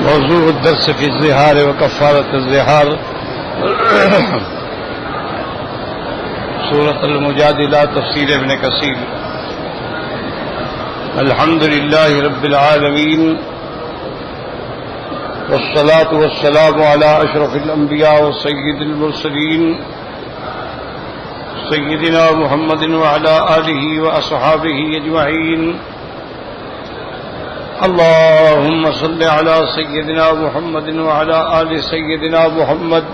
موضوع الدرس في الزهار وكفارة الزهار سورة المجادلة تفسير ابن كثير. الحمد لله رب العالمين والصلاة والسلام على أشرف الأنبياء وسيد المرسلين سيدنا محمد وعلى آله وأصحابه أجمعين. اللهم صل على سيدنا محمد وعلى آل سيدنا محمد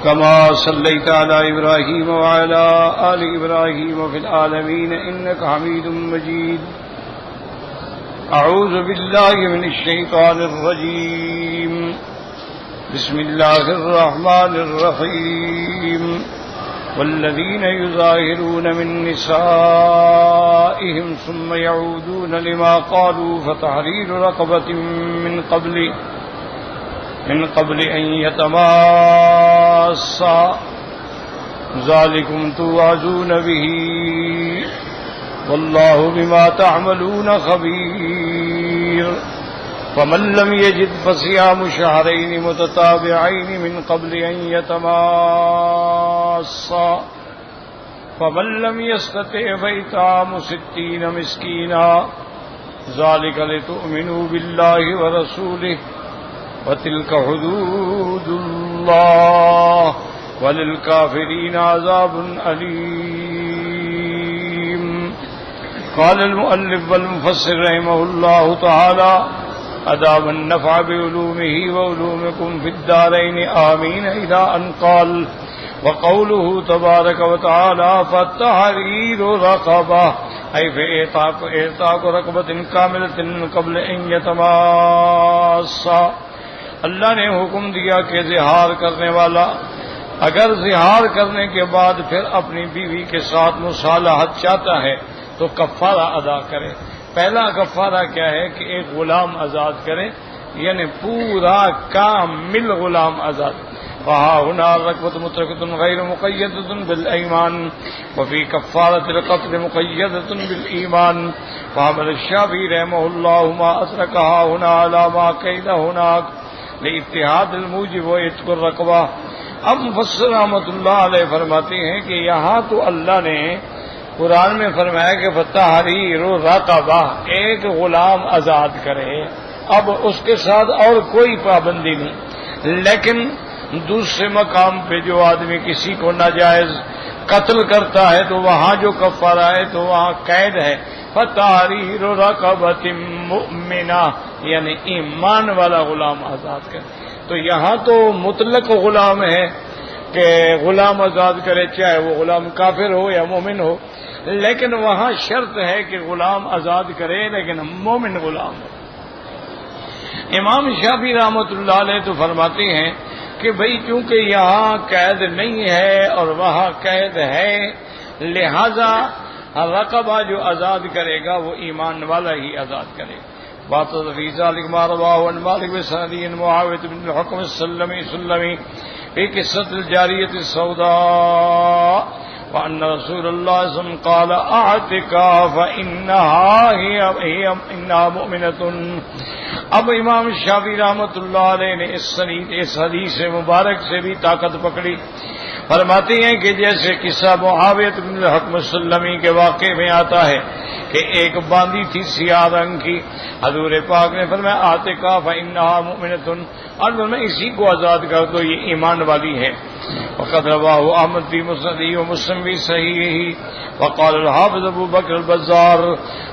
كما صليت على إبراهيم وعلى آل إبراهيم في العالمين إنك حميد مجيد. أعوذ بالله من الشيطان الرجيم. بسم الله الرحمن الرحيم. والذين يظاهرون من نسائهم ثم يعودون لما قالوا فتحرير رقبة من قبل أن يتماسا ذلكم توعظون به والله بما تعملون خبير. فمن لم يجد فصيام شهرين متتابعين من قبل أن يتماسا فمن لم يستطع فإطعام 60 مسكينا ذلك لتؤمنوا بالله ورسوله وتلك حدود الله وللكافرين عذاب أليم. قال المؤلف والمفسر رحمه الله تعالى أدام النفع بعلومه وعلومكم في الدارين آمين إلى أن قال وقوله تبارك وتعالى فتحرير رقبة أي في إعتاق رقبة كاملة من قبل أن يتماسا. اللہ نے حکم دیا کہ زہار کرنے والا اگر زہار کرنے کے بعد پھر اپنی بیوی کے ساتھ مصالحت چاہتا ہے تو کفارہ ادا کرے. پہلا کفارہ کیا ہے کہ ایک غلام آزاد کرے، یعنی پورا کامل غلام آزاد. وہاں ہنا رقبۃ مطلقۃ غیر مقیدۃ بالایمان وفی کفارۃ القتل مقیدۃ بالایمان. وحمل الشافعی رحمہ اللہ ما اترکها هنا على ما قید هناك لاتحاد الموجب وعتق الرقبہ. اب مفسر رحمۃ اللہ علیہ فرماتے ہیں کہ یہاں تو اللہ نے قرآن میں فرمایا کہ فتحریر رقبہ ایک غلام آزاد کرے، اب اس کے ساتھ اور کوئی پابندی نہیں. لیکن دوسرے مقام پہ جو آدمی کسی کو ناجائز قتل کرتا ہے تو وہاں جو کفارہ ہے تو وہاں قید ہے فتحریر رقبۃ مؤمنہ، یعنی ایمان والا غلام آزاد کرے. تو یہاں تو مطلق غلام ہے کہ غلام آزاد کرے چاہے وہ غلام کافر ہو یا مومن ہو، لیکن وہاں شرط ہے کہ غلام آزاد کرے لیکن مومن غلام ہو. امام شافعی رحمۃ اللہ علیہ تو فرماتے ہیں کہ بھئی چونکہ یہاں قید نہیں ہے اور وہاں قید ہے، لہذا رقبہ جو آزاد کرے گا وہ ایمان والا ہی آزاد کرے. بات فی ذلک ما رواه عن مالک بن سعدی معاویہ بن الحکم السلمی فی قصۃ الجاریۃ السوداء وأن رسول اللہ صلی اللہ علیہ وسلم قال اعتقا فإنها مؤمنۃ. اب امام شافعی رحمۃ اللہ علیہ نے اس حدیث مبارک سے بھی طاقت پکڑی. فرماتے ہیں کہ جیسے قصہ معاویہ بن الحکم السلمی کے واقعے میں آتا ہے کہ ایک باندھی تھی سیاہ رنگ کی، حضور پاک نے فرمایا اعتقا فإنها مؤمنۃ، اور میں اسی کو آزاد کر دو یہ ایمان والی ہے. وقد رواه احمد في مسنده ومسلم في صحيحه. وقال الحافظ ابو بکر البزار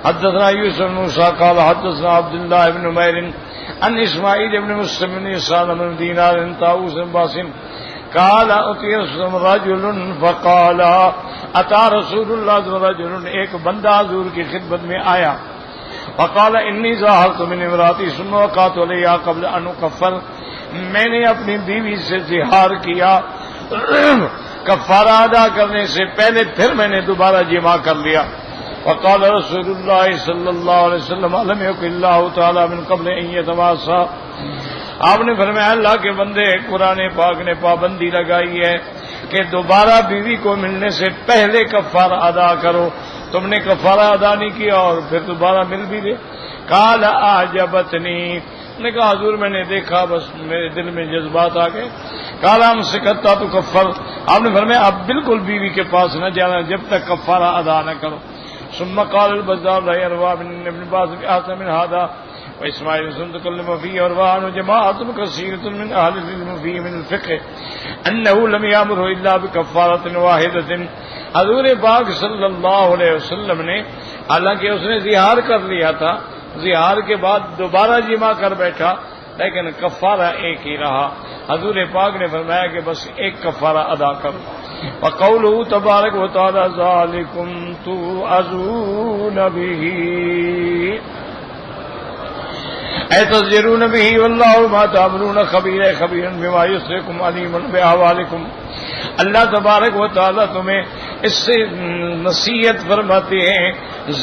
حدثنا یوسف بن موسیٰ قال حدثنا عبد الله بن نمیر عن اسماعیل بن مسلم بن سالم بن دینار بن طاووس بن باسم قال اتي رجل فقال اتى رسول الله رجل، ایک بندہ حضور کی خدمت میں آیا. فقال انی ظاہرت من امراتی ثم وقعت علیہا قبل ان اکفر، میں نے اپنی بیوی سے زہار کیا کفارہ ادا کرنے سے پہلے، پھر میں نے دوبارہ جماع کر لیا. فقال رسول اللہ صلی اللہ علیہ وسلم الم یکن اللہ تعالی من قبل ان یتماسا. آپ نے فرمایا اللہ کے بندے، قرآن پاک نے پابندی لگائی ہے کہ دوبارہ بیوی کو ملنے سے پہلے کفارہ ادا کرو. تم نے کفارہ ادا نہیں کیا اور پھر دوبارہ مل بھی لے. قال اعجبتنی، نے کہا حضور میں نے دیکھا، بس میرے دل میں جذبات آ گئے. قال ہم سکتا تو کفر، آپ نے فرمایا اب بالکل بیوی کے پاس نہ جانا جب تک کفارہ ادا نہ کرو. ثم قال البزار رحمه الله بن ابن باز بآثم من هذا واسماعيل بن تكلم فيه ورواه جماعة كثيرة من اهل العلم فيه من الفقه انه لم يأمره الا بكفارة واحدة. حضور پاک صلی اللہ علیہ وسلم نے حالانکہ اس نے زہار کر لیا تھا، زہار کے بعد دوبارہ جمع کر بیٹھا، لیکن کفارہ ایک ہی رہا. حضور پاک نے فرمایا کہ بس ایک کفارہ ادا کرو. وقوله تبارک و تعالی ذالکم توعظون به ایتذرون به واللہ ما تعملون خبیر خبیر بما یسرکم علیم باحوالکم. اللہ تبارک و تعالی تمہیں اس سے نصیحت فرماتے ہیں،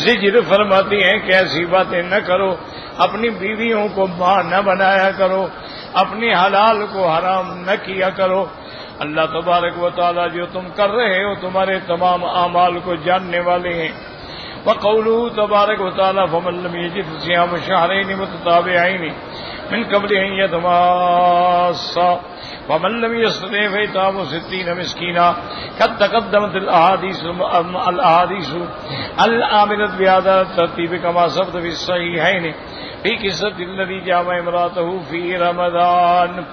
زجر فرماتے ہیں کہ ایسی باتیں نہ کرو، اپنی بیویوں کو ماں نہ بنایا کرو، اپنی حلال کو حرام نہ کیا کرو. اللہ تبارک و تعالی جو تم کر رہے ہو تمہارے تمام اعمال کو جاننے والے ہیں. وقوله تبارک و تعالی فمن لم یجد صیام شهرین متتابعین من قبل ان یتماسا ومن لم يستطع فإطعام 60 مسكینا. قد تقدمت الاحاديث الآمرة بهذا الترتيب كما ثبت في الصحيحين في قصة الذي جامع امرأته في رمضان.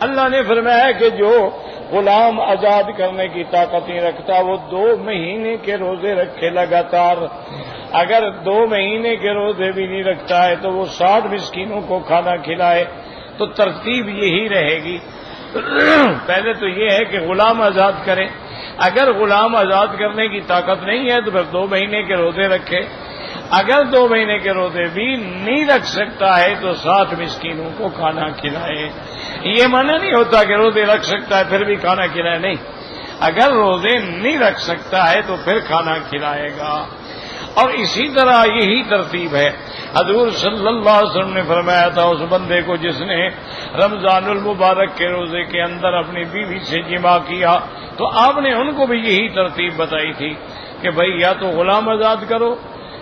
اللہ نے فرمایا کہ جو غلام آزاد کرنے کی طاقت نہیں رکھتا وہ 2 مہینے کے روزے رکھے لگاتار. اگر 2 مہینے کے روزے بھی نہیں رکھتا ہے تو وہ 60 مسکینوں کو کھانا کھلائے. تو ترتیب یہی رہے گی. پہلے تو یہ ہے کہ غلام آزاد کرے، اگر غلام آزاد کرنے کی طاقت نہیں ہے تو پھر 2 مہینے کے روزے رکھے. اگر 2 مہینے کے روزے بھی نہیں رکھ سکتا ہے تو 60 مسکینوں کو کھانا کھلائے. یہ معنی نہیں ہوتا کہ روزے رکھ سکتا ہے پھر بھی کھانا کھلائے، نہیں، اگر روزے نہیں رکھ سکتا ہے تو پھر کھانا کھلائے گا. اور اسی طرح یہی ترتیب ہے. حضور صلی اللہ علیہ وسلم نے فرمایا تھا اس بندے کو جس نے رمضان المبارک کے روزے کے اندر اپنی بیوی سے جمع کیا تو آپ نے ان کو بھی یہی ترتیب بتائی تھی کہ بھئی یا تو غلام آزاد کرو،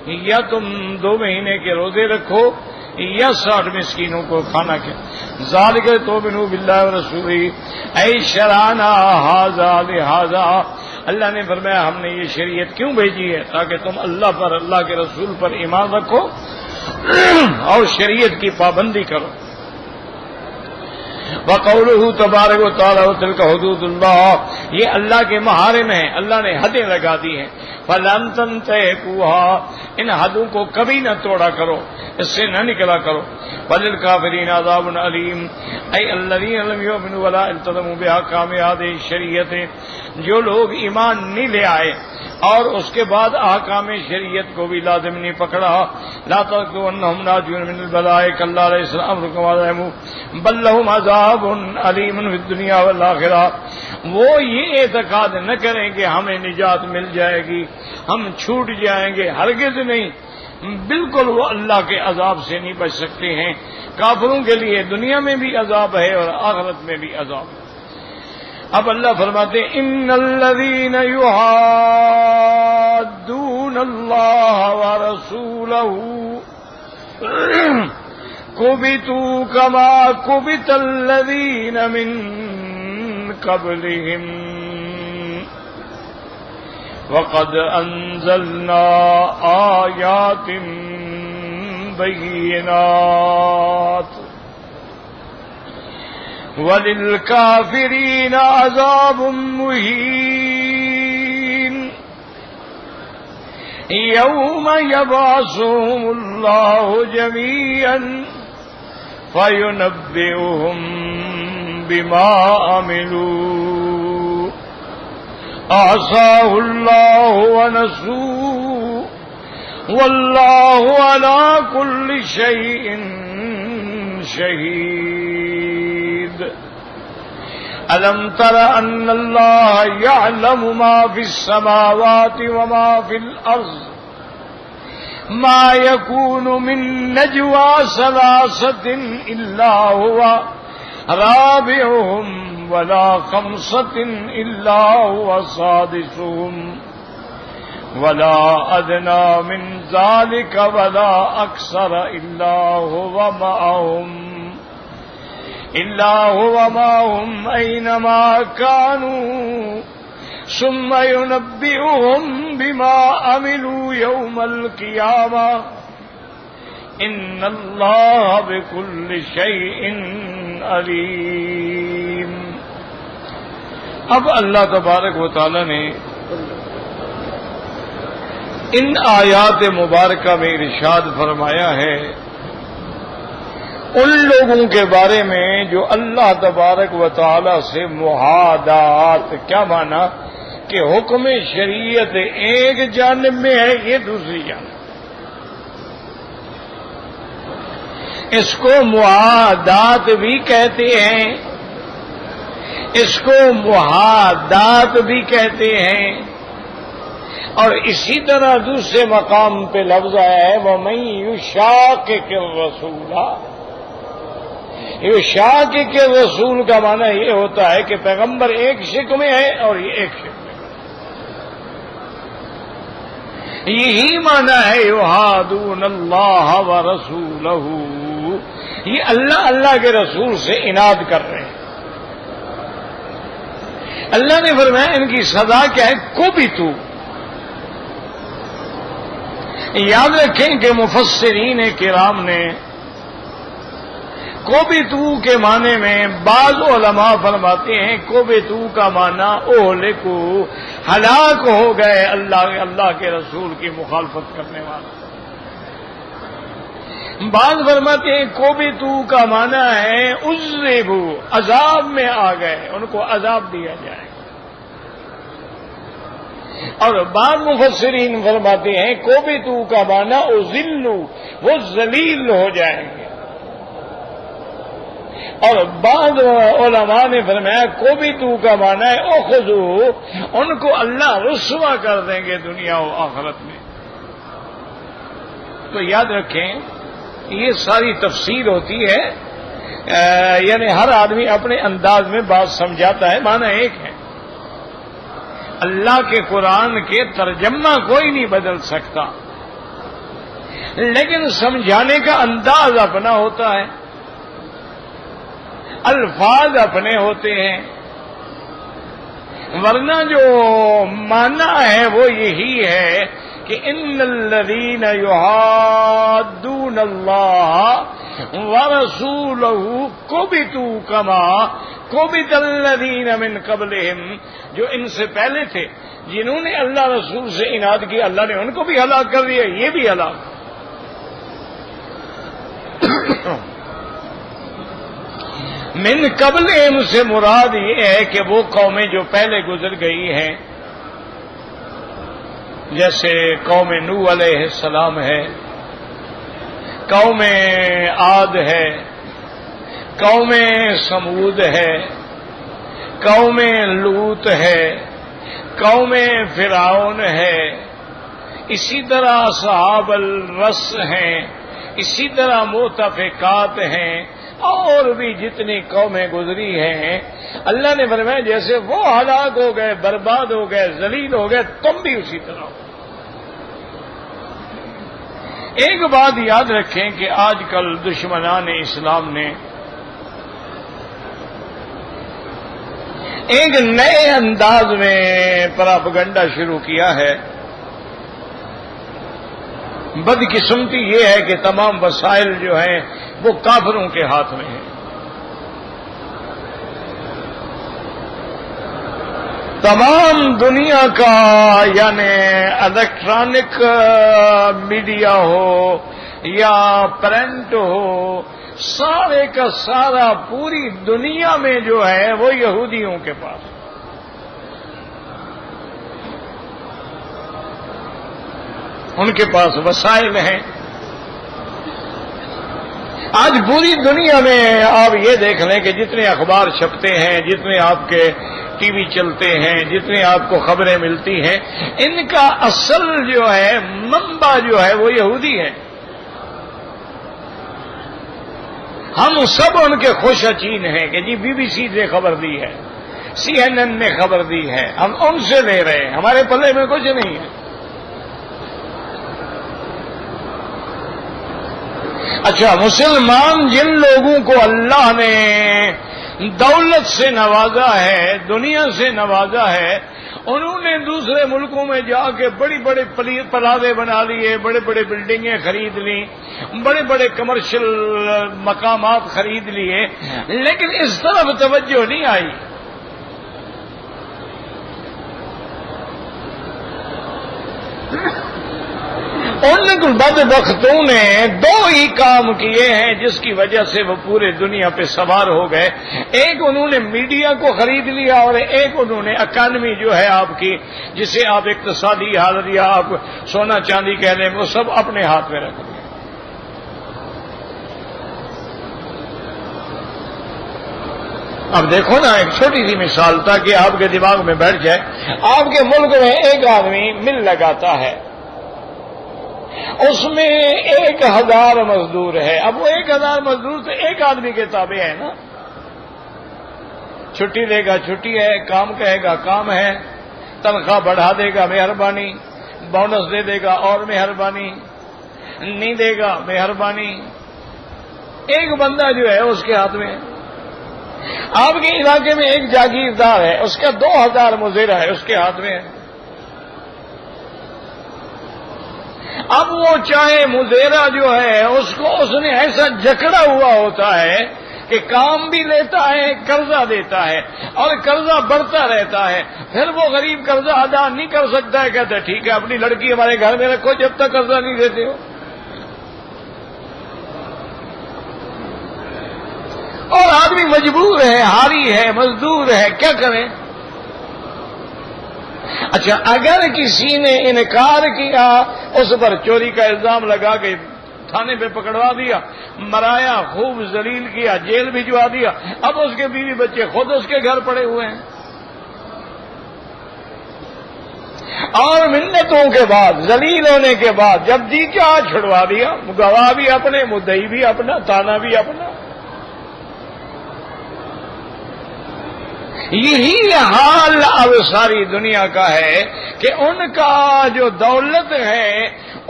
یا تم 2 مہینے کے روزے رکھو، یا 60 مسکینوں کو کھانا کھلاؤ. ذالک تؤمنوا باللہ ورسولہ اے شرعنا ھذا لہذا. اللہ نے فرمایا ہم نے یہ شریعت کیوں بھیجی ہے تاکہ تم اللہ پر، اللہ کے رسول پر ایمان رکھو اور شریعت کی پابندی کرو. وقوله تبارک و تعالی تلک حدود اللہ، یہ اللہ کے محارم ہیں، اللہ نے حدیں لگا دی ہیں. فلن تنتهكوها، ان حدوں کو کبھی نہ توڑا کرو، اس سے نہ نکلا کرو. وللکافرین عذاب علیم اے الذین لم یؤمنوا ولا التزموا باحکام هذه الشریعۃ، جو لوگ ایمان نہیں لے آئے اور اس کے بعد احکام شریعت کو بھی لازم نہیں پکڑا. لا تحسبنهم ناجون من البلاء كلا ليس الامر كما زعموا بل لهم عذاب علیم فی الدنیا والآخرہ. وہ یہ اعتقاد نہ کریں کہ ہمیں نجات مل جائے گی، ہم چھوٹ جائیں گے، ہرگز نہیں. بالکل وہ اللہ کے عذاب سے نہیں بچ سکتے ہیں. کافروں کے لیے دنیا میں بھی عذاب ہے اور آخرت میں بھی عذاب ہے. اب اللہ فرماتے ہیں ان الذین یحادون اللہ ورسولہ کبتوا کما کبت الذین من قبلہم وقد انزلنا آیات بینات وَلِلْكَافِرِينَ عَذَابٌ مُّهِينٌ يَوْمَ يَبْعَثُهُمُ اللَّهُ جَمِيعًا فَيُنَبِّئُهُم بِمَا عَمِلُوا أَحْصَاهُ اللَّهُ وَنَسُوهُ وَاللَّهُ عَلَى كُلِّ شَيْءٍ شَهِيدٌ. أَلَمْ تَرَ أَنَّ اللَّهَ يَعْلَمُ مَا فِي السَّمَاوَاتِ وَمَا فِي الْأَرْضِ مَا يَكُونُ مِن نَّجْوَىٰ ثَلَاثَةٍ إِلَّا هُوَ رَابِعُهُمْ وَلَا خَمْسَةٍ إِلَّا هُوَ سَادِسُهُمْ وَلَا أَدْنَىٰ مِن ذَٰلِكَ وَلَا أَكْثَرَ إِلَّا هُوَ مَعَهُمْ إلا هو معهم أينما كانوا ثم ينبئهم بما عملوا يوم القيامة إن الله بكل شيء عليم۔ اب اللہ تبارک و تعالی نے ان آیات مبارکہ میں ارشاد فرمایا ہے ان لوگوں کے بارے میں جو اللہ تبارک و تعالی سے معاہدات، کیا مانا کہ حکم شریعت ایک جانب میں ہے، یہ دوسری جانب، اس کو معاہدات بھی کہتے ہیں، اس کو معاہدات بھی کہتے ہیں، اور اسی طرح دوسرے مقام پہ لفظ آیا ہے وَمَن يُشَاقِقِ الرَّسُولَ۔ یشاقق الرسول کا معنی یہ ہوتا ہے کہ پیغمبر ایک شک میں ہے اور یہ ایک شک میں ہے، یہی معنی ہے یحادون اللہ ورسولہ، یہ اللہ کے رسول سے عناد کر رہے ہیں۔ اللہ نے فرمایا ان کی سزا کیا ہے، کوبیتو۔ یاد رکھیں کہ مفسرین کرام نے کوبیتو کے معنی میں بعض علماء فرماتے ہیں کوبیتو کا معنی اہلکو، ہلاک ہو گئے اللہ کے رسول کی مخالفت کرنے والے۔ بعض فرماتے ہیں کوبیتو کا معنی ہے عذبو، عذاب میں آ گئے، ان کو عذاب دیا جائے۔ اور بعض مفسرین فرماتے ہیں کوبیتو کا معنی اذلو، وہ ذلیل ہو جائیں گے۔ اور بعض علماء نے فرمایا کوبیتو کا معنی ہے اخذو، ان کو اللہ رسوا کر دیں گے دنیا و آخرت میں۔ تو یاد رکھیں یہ ساری تفسیر ہوتی ہے، یعنی ہر آدمی اپنے انداز میں بات سمجھاتا ہے، معنی ایک ہے۔ اللہ کے قرآن کے ترجمہ کوئی نہیں بدل سکتا، لیکن سمجھانے کا انداز اپنا ہوتا ہے، الفاظ اپنے ہوتے ہیں، ورنہ جو معنی ہے وہ یہی ہے کہ ان الذین یحادون اللہ ورسولہ کبتوا کما کبت الذین من قبلہم، جو ان سے پہلے تھے جنہوں نے اللہ رسول سے عناد کیا، اللہ نے ان کو بھی ہلاک کر دیا، یہ بھی ہلاک۔ من قبلہم سے مراد یہ ہے کہ وہ قومیں جو پہلے گزر گئی ہیں، جیسے قوم نوح علیہ السلام ہے، قوم عاد ہے، قوم سمود ہے، قوم لوط ہے، قوم فرعون ہے، اسی طرح اصحاب الرس ہیں، اسی طرح مؤتفقات ہیں، اور بھی جتنی قومیں گزری ہیں، اللہ نے فرمایا جیسے وہ ہلاک ہو گئے، برباد ہو گئے، ذلیل ہو گئے، تم بھی اسی طرح ہو۔ ایک بات یاد رکھیں کہ آج کل دشمنان اسلام نے ایک نئے انداز میں پراپگنڈا شروع کیا ہے۔ بدقسمتی یہ ہے کہ تمام وسائل جو ہیں وہ کافروں کے ہاتھ میں ہیں۔ تمام دنیا کا یعنی الیکٹرانک میڈیا ہو یا پرنٹ ہو، سارے کا سارا پوری دنیا میں جو ہے وہ یہودیوں کے پاس۔ ان کے پاس وسائل ہیں۔ آج پوری دنیا میں آپ یہ دیکھ لیں کہ جتنے اخبار چھپتے ہیں، جتنے آپ کے ٹی وی چلتے ہیں، جتنے آپ کو خبریں ملتی ہیں، ان کا اصل جو ہے منبع جو ہے وہ یہودی ہے۔ ہم سب ان کے خوش اچین ہیں کہ جی بی بی سی نے خبر دی ہے، CNN نے خبر دی ہے، ہم ان سے لے رہے ہیں، ہمارے پلے میں کچھ نہیں ہے۔ اچھا، مسلمان جن لوگوں کو اللہ نے دولت سے نوازا ہے، دنیا سے نوازا ہے، انہوں نے دوسرے ملکوں میں جا کے بڑی بڑے پلازے بنا لیے، بڑے بڑے بلڈنگیں خرید لی، بڑے بڑے کمرشل مقامات خرید لیے، لیکن اس طرف توجہ نہیں آئی۔ ان بدبختوں نے دو ہی کام کیے ہیں جس کی وجہ سے وہ پورے دنیا پہ سوار ہو گئے۔ ایک انہوں نے میڈیا کو خرید لیا، اور ایک انہوں نے اکانومی جو ہے آپ کی، جسے آپ اقتصادی حالت یا آپ سونا چاندی کہہ لیں، وہ سب اپنے ہاتھ میں رکھ لیا۔ اب دیکھو نا، ایک چھوٹی سی مثال تاکہ آپ کے دماغ میں بیٹھ جائے۔ آپ کے ملک میں ایک آدمی مل لگاتا ہے، اس میں 1000 مزدور ہے۔ اب وہ 1000 مزدور تو ایک آدمی کے تابع ہے نا، چھٹی دے گا چھٹی ہے، کام کہے گا کام ہے، تنخواہ بڑھا دے گا مہربانی، بونس دے دے گا اور مہربانی، نہیں دے گا مہربانی۔ ایک بندہ جو ہے اس کے ہاتھ میں ہے۔ آپ کے علاقے میں ایک جاگیردار ہے، اس کا 2000 مزرہ ہے، اس کے ہاتھ میں ہے۔ اب وہ چاہے مزیرہ جو ہے اس نے ایسا جکڑا ہوا ہوتا ہے کہ کام بھی لیتا ہے، قرضہ دیتا ہے، اور قرضہ بڑھتا رہتا ہے۔ پھر وہ غریب قرضہ ادا نہیں کر سکتا ہے، کہتا ہے ٹھیک ہے اپنی لڑکی ہمارے گھر میں رکھو جب تک قرضہ نہیں دیتے ہو، اور آدمی مجبور ہے، حاری ہے، مزدور ہے، کیا کریں؟ اچھا، اگر کسی نے انکار کیا، اس پر چوری کا الزام لگا کے تھانے پہ پکڑوا دیا، مرایا، خوب ذلیل کیا، جیل بھجوا دیا، اب اس کے بیوی بچے خود اس کے گھر پڑے ہوئے ہیں، اور منتوں کے بعد، ذلیل ہونے کے بعد جب جی چاہ چھڑوا دیا، گواہ بھی اپنے، مدعی بھی اپنا، تانا بھی اپنا۔ یہی حال اب ساری دنیا کا ہے کہ ان کا جو دولت ہے،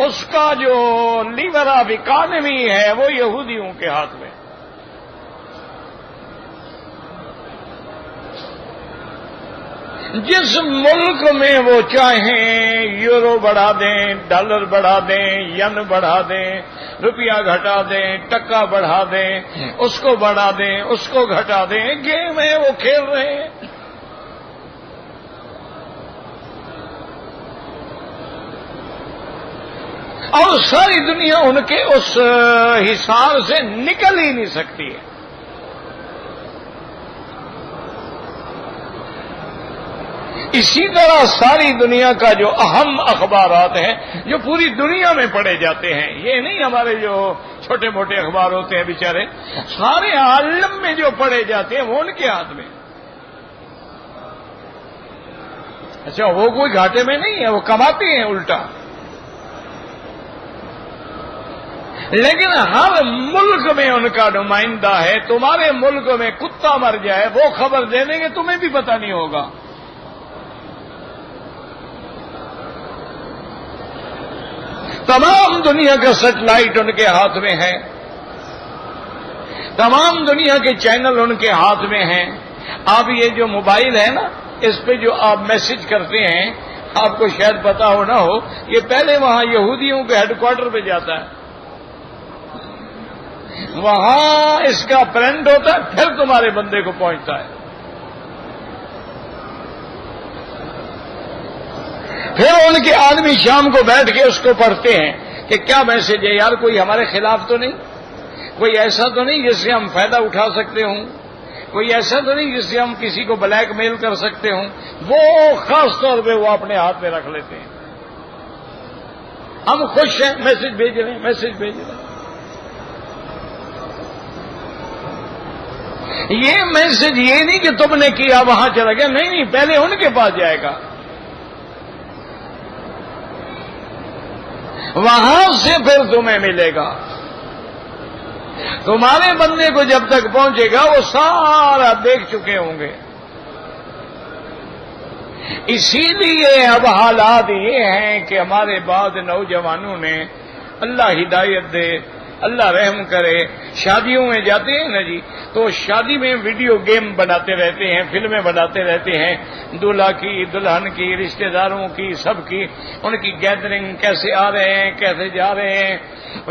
اس کا جو لیور آف اکانومی ہے، وہ یہودیوں کے ہاتھ میں۔ جس ملک میں وہ چاہیں یورو بڑھا دیں، ڈالر بڑھا دیں، ین بڑھا دیں، روپیہ گھٹا دیں، ٹکا بڑھا دیں، اس کو بڑھا دیں، اس کو گھٹا دیں، گیم ہے وہ کھیل رہے ہیں۔ اور ساری دنیا ان کے اس حصار سے نکل ہی نہیں سکتی ہے۔ اسی طرح ساری دنیا کا جو اہم اخبارات ہیں جو پوری دنیا میں پڑھے جاتے ہیں، یہ نہیں ہمارے جو چھوٹے موٹے اخبار ہوتے ہیں بیچارے، سارے عالم میں جو پڑھے جاتے ہیں وہ ان کے ہاتھ میں۔ اچھا، وہ کوئی گھاٹے میں نہیں ہے، وہ کماتے ہیں الٹا، لیکن ہر ملک میں ان کا نمائندہ ہے۔ تمہارے ملک میں کتا مر جائے وہ خبر دے دیں گے، تمہیں بھی پتہ نہیں ہوگا۔ تمام دنیا کا سیٹلائٹ ان کے ہاتھ میں ہے، تمام دنیا کے چینل ان کے ہاتھ میں ہیں۔ آپ یہ جو موبائل ہے نا، اس پہ جو آپ میسج کرتے ہیں، آپ کو شاید پتا ہو نہ ہو، یہ پہلے وہاں یہودیوں کے ہیڈ کوارٹر پہ جاتا ہے، وہاں اس کا پرنٹ ہوتا ہے، پھر تمہارے بندے کو پہنچتا ہے۔ پھر ان کے آدمی شام کو بیٹھ کے اس کو پڑھتے ہیں کہ کیا میسج ہے یار، کوئی ہمارے خلاف تو نہیں، کوئی ایسا تو نہیں جس سے ہم فائدہ اٹھا سکتے ہوں، کوئی ایسا تو نہیں جس سے ہم کسی کو بلیک میل کر سکتے ہوں۔ وہ خاص طور پہ وہ اپنے ہاتھ میں رکھ لیتے ہیں، ہم خوش ہیں، میسج بھیج رہے ہیں، میسج بھیج رہے ہیں۔ یہ میسج یہ نہیں کہ تم نے کیا وہاں چلا گیا، نہیں نہیں، پہلے ان کے پاس جائے گا، وہاں سے پھر تمہیں ملے گا۔ تمہارے بندے کو جب تک پہنچے گا وہ سارا دیکھ چکے ہوں گے۔ اسی لیے اب حالات یہ ہیں کہ ہمارے بعض نوجوانوں نے، اللہ ہدایت دے، اللہ رحم کرے، شادیوں میں جاتے ہیں نا جی، تو شادی میں ویڈیو گیم بناتے رہتے ہیں، فلمیں بناتے رہتے ہیں، دولہا کی، دلہن کی، رشتہ داروں کی، سب کی، ان کی گیدرنگ، کیسے آ رہے ہیں، کیسے جا رہے ہیں.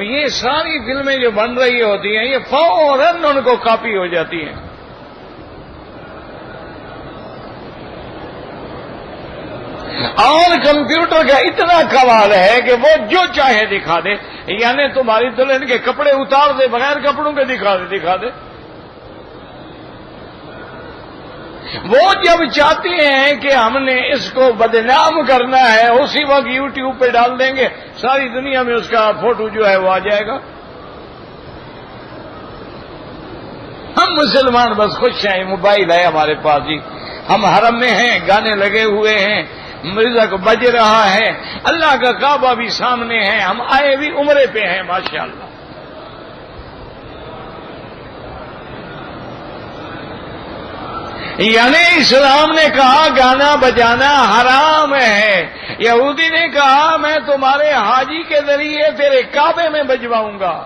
یہ ساری فلمیں جو بن رہی ہوتی ہیں یہ فوراً ان کو کاپی ہو جاتی ہیں. اور کمپیوٹر کا اتنا کمال ہے کہ وہ جو چاہے دکھا دے، یعنی تمہاری دلہن کے کپڑے اتار دے، بغیر کپڑوں کے دکھا دے. وہ جب چاہتے ہیں کہ ہم نے اس کو بدنام کرنا ہے، اسی وقت یوٹیوب پہ ڈال دیں گے، ساری دنیا میں اس کا فوٹو جو ہے وہ آ جائے گا. ہم مسلمان بس خوش ہیں، موبائل ہے ہمارے پاس جی، ہم حرم میں ہیں، گانے لگے ہوئے ہیں، مرزا کو بج رہا ہے، اللہ کا کعبہ بھی سامنے ہے، ہم آئے بھی عمرے پہ ہیں ماشاءاللہ. یعنی اسلام نے کہا گانا بجانا حرام ہے، یہودی نے کہا میں تمہارے حاجی کے ذریعے تیرے کعبے میں بجواؤں گا.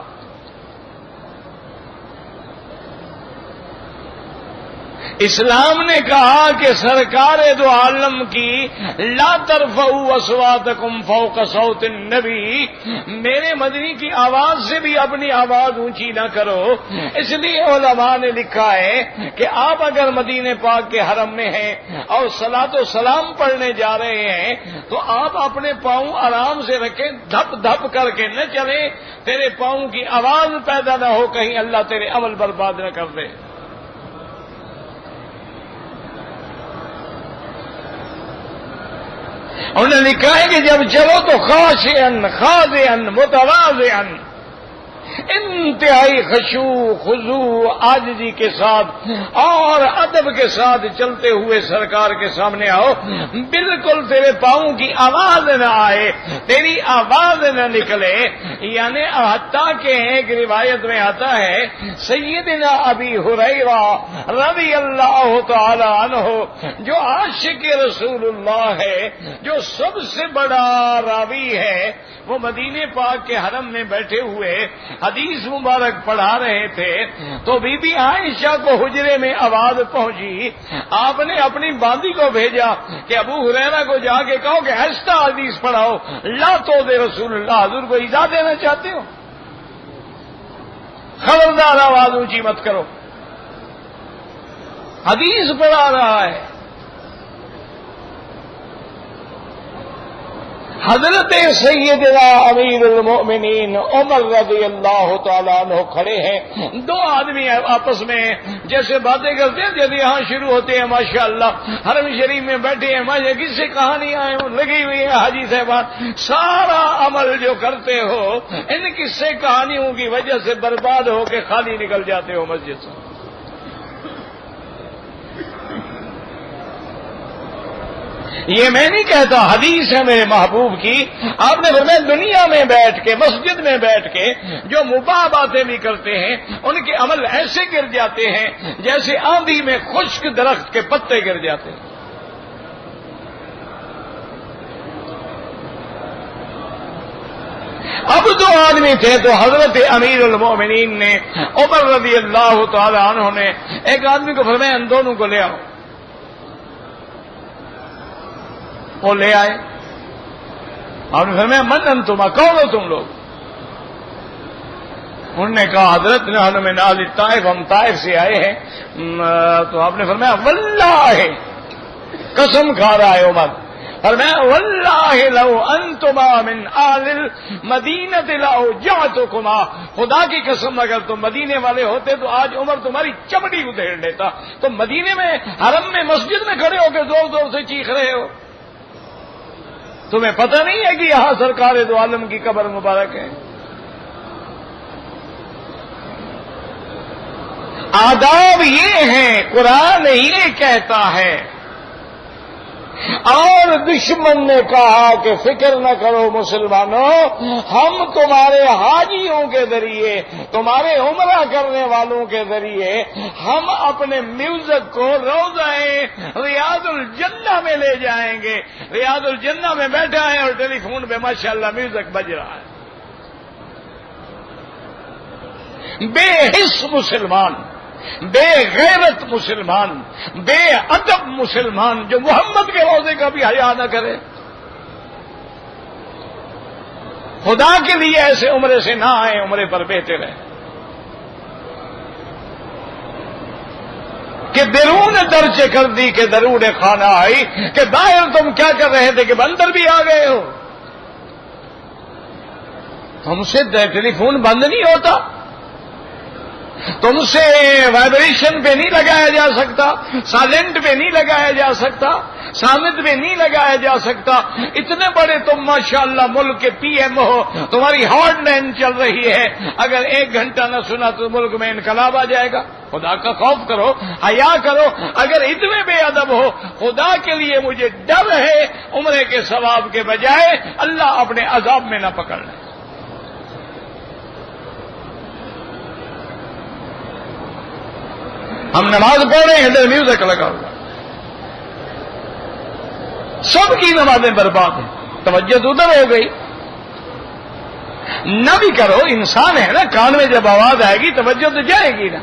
اسلام نے کہا کہ سرکار دو عالم کی لا ترفعوا اصواتکم فوق صوت النبی، میرے مدنی کی آواز سے بھی اپنی آواز اونچی نہ کرو. اس لیے علماء نے لکھا ہے کہ آپ اگر مدینے پاک کے حرم میں ہیں اور صلاۃ و سلام پڑھنے جا رہے ہیں تو آپ اپنے پاؤں آرام سے رکھیں، دھپ دھپ کر کے نہ چلیں، تیرے پاؤں کی آواز پیدا نہ ہو، کہیں اللہ تیرے عمل برباد نہ کر دے. انہوں نے لکھا ہے کہ جب چلو تو خاشعن خاضعن متواضعن، انتہائی خشوع خضوع عاجزی کے ساتھ اور ادب کے ساتھ چلتے ہوئے سرکار کے سامنے آؤ، بالکل تیرے پاؤں کی آواز نہ آئے، تیری آواز نہ نکلے. یعنی حتیٰ کہ ایک روایت میں آتا ہے سیدنا ابی ہریرہ رضی اللہ تعالی عنہ جو عاشق رسول اللہ ہے، جو سب سے بڑا راوی ہے، وہ مدینے پاک کے حرم میں بیٹھے ہوئے حدیث مبارک پڑھا رہے تھے تو بی بی عائشہ کو حجرے میں آواز پہنچی. آپ نے اپنی باندی کو بھیجا کہ ابو ہریرہ کو جا کے کہو کہ ایسا حدیث پڑھاؤ، لا تو دے رسول اللہ، حضور کو ایذا دینا چاہتے ہو، خبردار آواز اونچی مت کرو، حدیث پڑھا رہا ہے. حضرت سیدنا امیر المؤمنین عمر رضی اللہ تعالیٰ عنہ کھڑے ہیں، دو آدمی آپس میں جیسے باتیں کرتے ہیں، جب یہاں شروع ہوتے ہیں ماشاءاللہ حرم شریف میں بیٹھے ہیں، ماشاء کس سے کہانیاں لگی ہوئی ہیں، حاجی صاحبان سارا عمل جو کرتے ہو ان قصے کہانیوں کی وجہ سے برباد ہو کے خالی نکل جاتے ہو مسجد سے. یہ میں نہیں کہتا، حدیث ہے میرے محبوب کی. آپ نے فرمایا دنیا میں بیٹھ کے، مسجد میں بیٹھ کے جو مباح باتیں بھی کرتے ہیں ان کے عمل ایسے گر جاتے ہیں جیسے آندھی میں خشک درخت کے پتے گر جاتے ہیں. اب دو آدمی تھے تو حضرت امیر المومنین نے عمر رضی اللہ تعالی عنہ نے ایک آدمی کو فرمایا ان دونوں کو لے آؤ. وہ لے آئے. آپ نے فرمایا من انتم، کون ہو تم لوگ؟ انہوں نے کہا حضرت نحن من اہل الطائف، ہم طائف سے آئے ہیں. تو آپ نے فرمایا واللہ، قسم کھا رہا ہے عمر، فرمایا واللہ لو انتما من اہل المدینۃ لاوجعتکما، خدا کی قسم اگر تم مدینے والے ہوتے تو آج عمر تمہاری چمڑی ادھیڑ لیتا. تم مدینے میں حرم میں مسجد میں کھڑے ہو کے زور زور سے چیخ رہے ہو، تمہیں پتہ نہیں ہے کہ یہاں سرکار دو عالم کی قبر مبارک ہے. آداب یہ ہیں، قرآن یہ کہتا ہے. اور دشمن نے کہا کہ فکر نہ کرو مسلمانوں، ہم تمہارے حاجیوں کے ذریعے، تمہارے عمرہ کرنے والوں کے ذریعے ہم اپنے میوزک کو روضہ ریاض الجنہ میں لے جائیں گے. ریاض الجنہ میں بیٹھا ہے اور ٹیلی فون پہ ماشاءاللہ میوزک بج رہا ہے. بے حس مسلمان، بے غیرت مسلمان، بے ادب مسلمان جو محمد کے روضے کا بھی حیا نہ کرے. خدا کے لیے ایسے عمرے سے نہ آئے، عمرے پر بہتے رہے. کہ درون درچے کر دی کہ درون خانہ آئی، کہ باہر تم کیا کر رہے تھے کہ اندر بھی آ گئے ہو. تم سے ٹیلی فون بند نہیں ہوتا، تم سے وائبریشن پہ نہیں لگایا جا سکتا، سائلنٹ پہ نہیں لگایا جا سکتا، سامد پہ نہیں لگایا جا سکتا. اتنے بڑے تم ماشاءاللہ ملک کے پی ایم ہو، تمہاری ہارڈ لائن چل رہی ہے، اگر 1 گھنٹہ نہ سنا تو ملک میں انقلاب آ جائے گا. خدا کا خوف کرو، حیا کرو. اگر اتنے بے ادب ہو، خدا کے لیے مجھے ڈر ہے عمرے کے ثواب کے بجائے اللہ اپنے عذاب میں نہ پکڑ لے. ہم نماز پڑھ رہے ہیں، ادھر میوزک لگا ہوا، سب کی نمازیں برباد ہیں، توجہ ادھر ہو گئی. نہ بھی کرو، انسان ہے نا، کان میں جب آواز آئے گی توجہ تو جائے گی نا.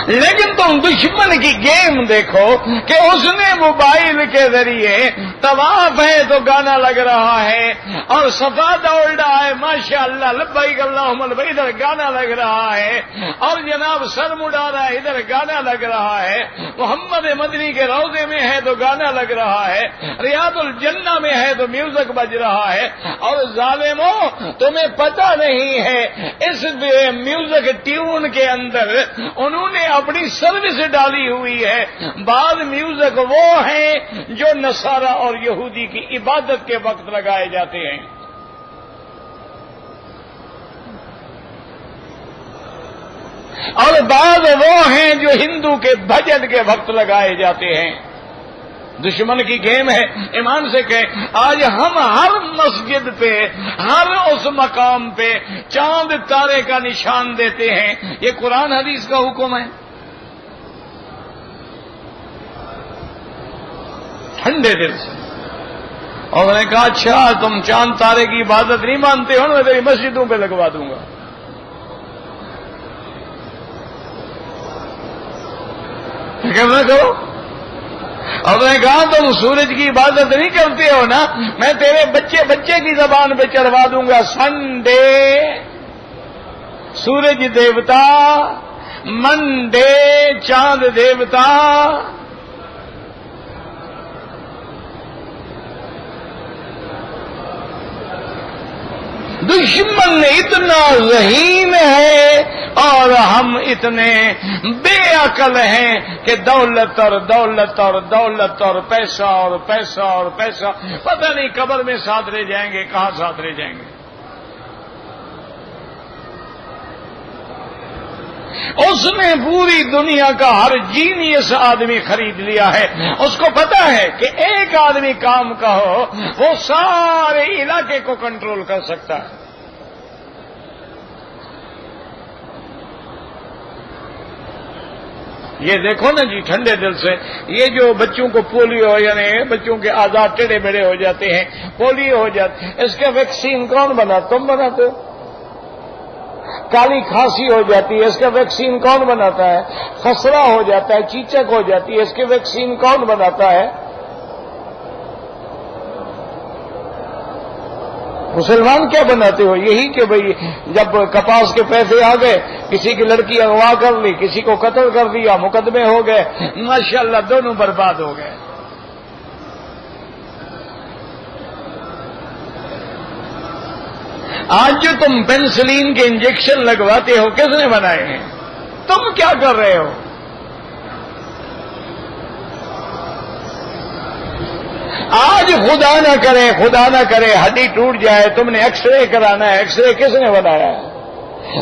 لیکن تم دشمن کی گیم دیکھو کہ اس نے موبائل کے ذریعے طواف ہے تو گانا لگ رہا ہے، اور صفا دوڑ رہا ہے، ماشاءاللہ لبیک اللہم لبیک، ادھر گانا لگ رہا ہے، اور جناب سر مڑا رہا ہے، ادھر گانا لگ رہا ہے. محمد مدنی کے روضے میں ہے تو گانا لگ رہا ہے، ریاض الجنہ میں ہے تو میوزک بج رہا ہے. اور ظالموں، تمہیں پتہ نہیں ہے اس میوزک ٹیون کے اندر انہوں نے اپنی سروس ڈالی ہوئی ہے. بعض میوزک وہ ہیں جو نصارہ اور یہودی کی عبادت کے وقت لگائے جاتے ہیں. اور بعض وہ ہیں جو ہندو کے بھجن کے وقت لگائے جاتے ہیں. دشمن کی گیم ہے. ایمان سے کہیں، آج ہم ہر مسجد پہ، ہر اس مقام پہ چاند تارے کا نشان دیتے ہیں. یہ قرآن حدیث کا حکم ہے. ٹھنڈے دل سے. اور میں نے کہا اچھا تم چاند تارے کی عبادت نہیں مانتے ہو، میں تیری مسجدوں پہ لگوا دوں گا. کیسا کرو؟ اور میں نے کہا تم سورج کی عبادت نہیں کرتے ہو نا، میں تیرے بچے کی زبان پہ چڑھوا دوں گا سنڈے سورج دیوتا، منڈے چاند دیوتا. دشمن اتنا ذہین ہے اور ہم اتنے بے عقل ہیں کہ دولت اور دولت اور دولت اور پیسہ اور پیسہ اور پیسہ، پتہ نہیں قبر میں ساتھ رہ جائیں گے، کہاں ساتھ رہ جائیں گے. اس نے پوری دنیا کا ہر جینیس آدمی خرید لیا ہے. اس کو پتا ہے کہ ایک آدمی کام کا ہو وہ سارے علاقے کو کنٹرول کر سکتا ہے. یہ دیکھو نا جی ٹھنڈے دل سے، یہ جو بچوں کو پولیو یعنی بچوں کے آزاد ٹیڑے بیڑے ہو جاتے ہیں، پولیو ہو جاتے، اس کا ویکسین کون بنا؟ تم بناتے ہو. کالی کھانسی ہو جاتی ہے، اس کا ویکسین کون بناتا ہے؟ خسرہ ہو جاتا ہے، چیچک ہو جاتی ہے، اس کی ویکسین کون بناتا ہے؟ مسلمان کیا بناتے ہو؟ یہی کہ بھئی جب کپاس کے پیسے آ گئے، کسی کی لڑکی اغوا کر لی، کسی کو قتل کر دیا، مقدمے ہو گئے، ماشاءاللہ دونوں برباد ہو گئے. آج جو تم پینسلین کے انجیکشن لگواتے ہو کس نے بنائے ہیں؟ تم کیا کر رہے ہو؟ آج خدا نہ کرے ہڈی ٹوٹ جائے، تم نے ایکس رے کرانا ہے، ایکس رے کس نے بنایا ہے؟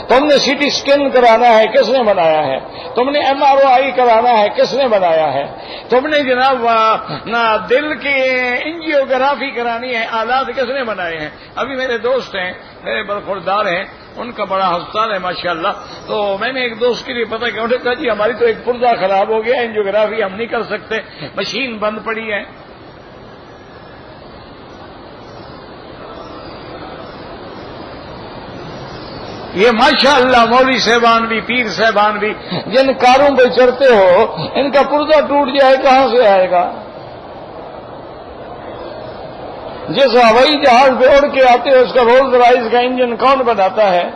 تم نے سی ٹی اسکین کرانا ہے، کس نے بنایا ہے؟ تم نے ایم آر او آئی کرانا ہے، کس نے بنایا ہے؟ تم نے جناب دل کی انجیوگرافی کرانی ہے، آلات کس نے بنائے ہیں؟ ابھی میرے دوست ہیں، میرے برخوردار ہیں، ان کا بڑا ہسپتال ہے ماشاءاللہ. تو میں نے ایک دوست کے لیے پتہ کیا، انہوں نے کہا جی ہماری تو ایک پرزہ خراب ہو گیا، انجیوگرافی ہم نہیں کر سکتے، مشین بند پڑی ہے. یہ ماشاءاللہ مولوی صاحبان بھی پیر صاحبان بھی جن کاروں پہ چڑھتے ہو، ان کا پردہ ٹوٹ جائے کہاں سے آئے گا؟ جس ہوائی جہاز پہ اڑ کے آتے ہو اس کا رولز رائس کا انجن کون بناتا ہے؟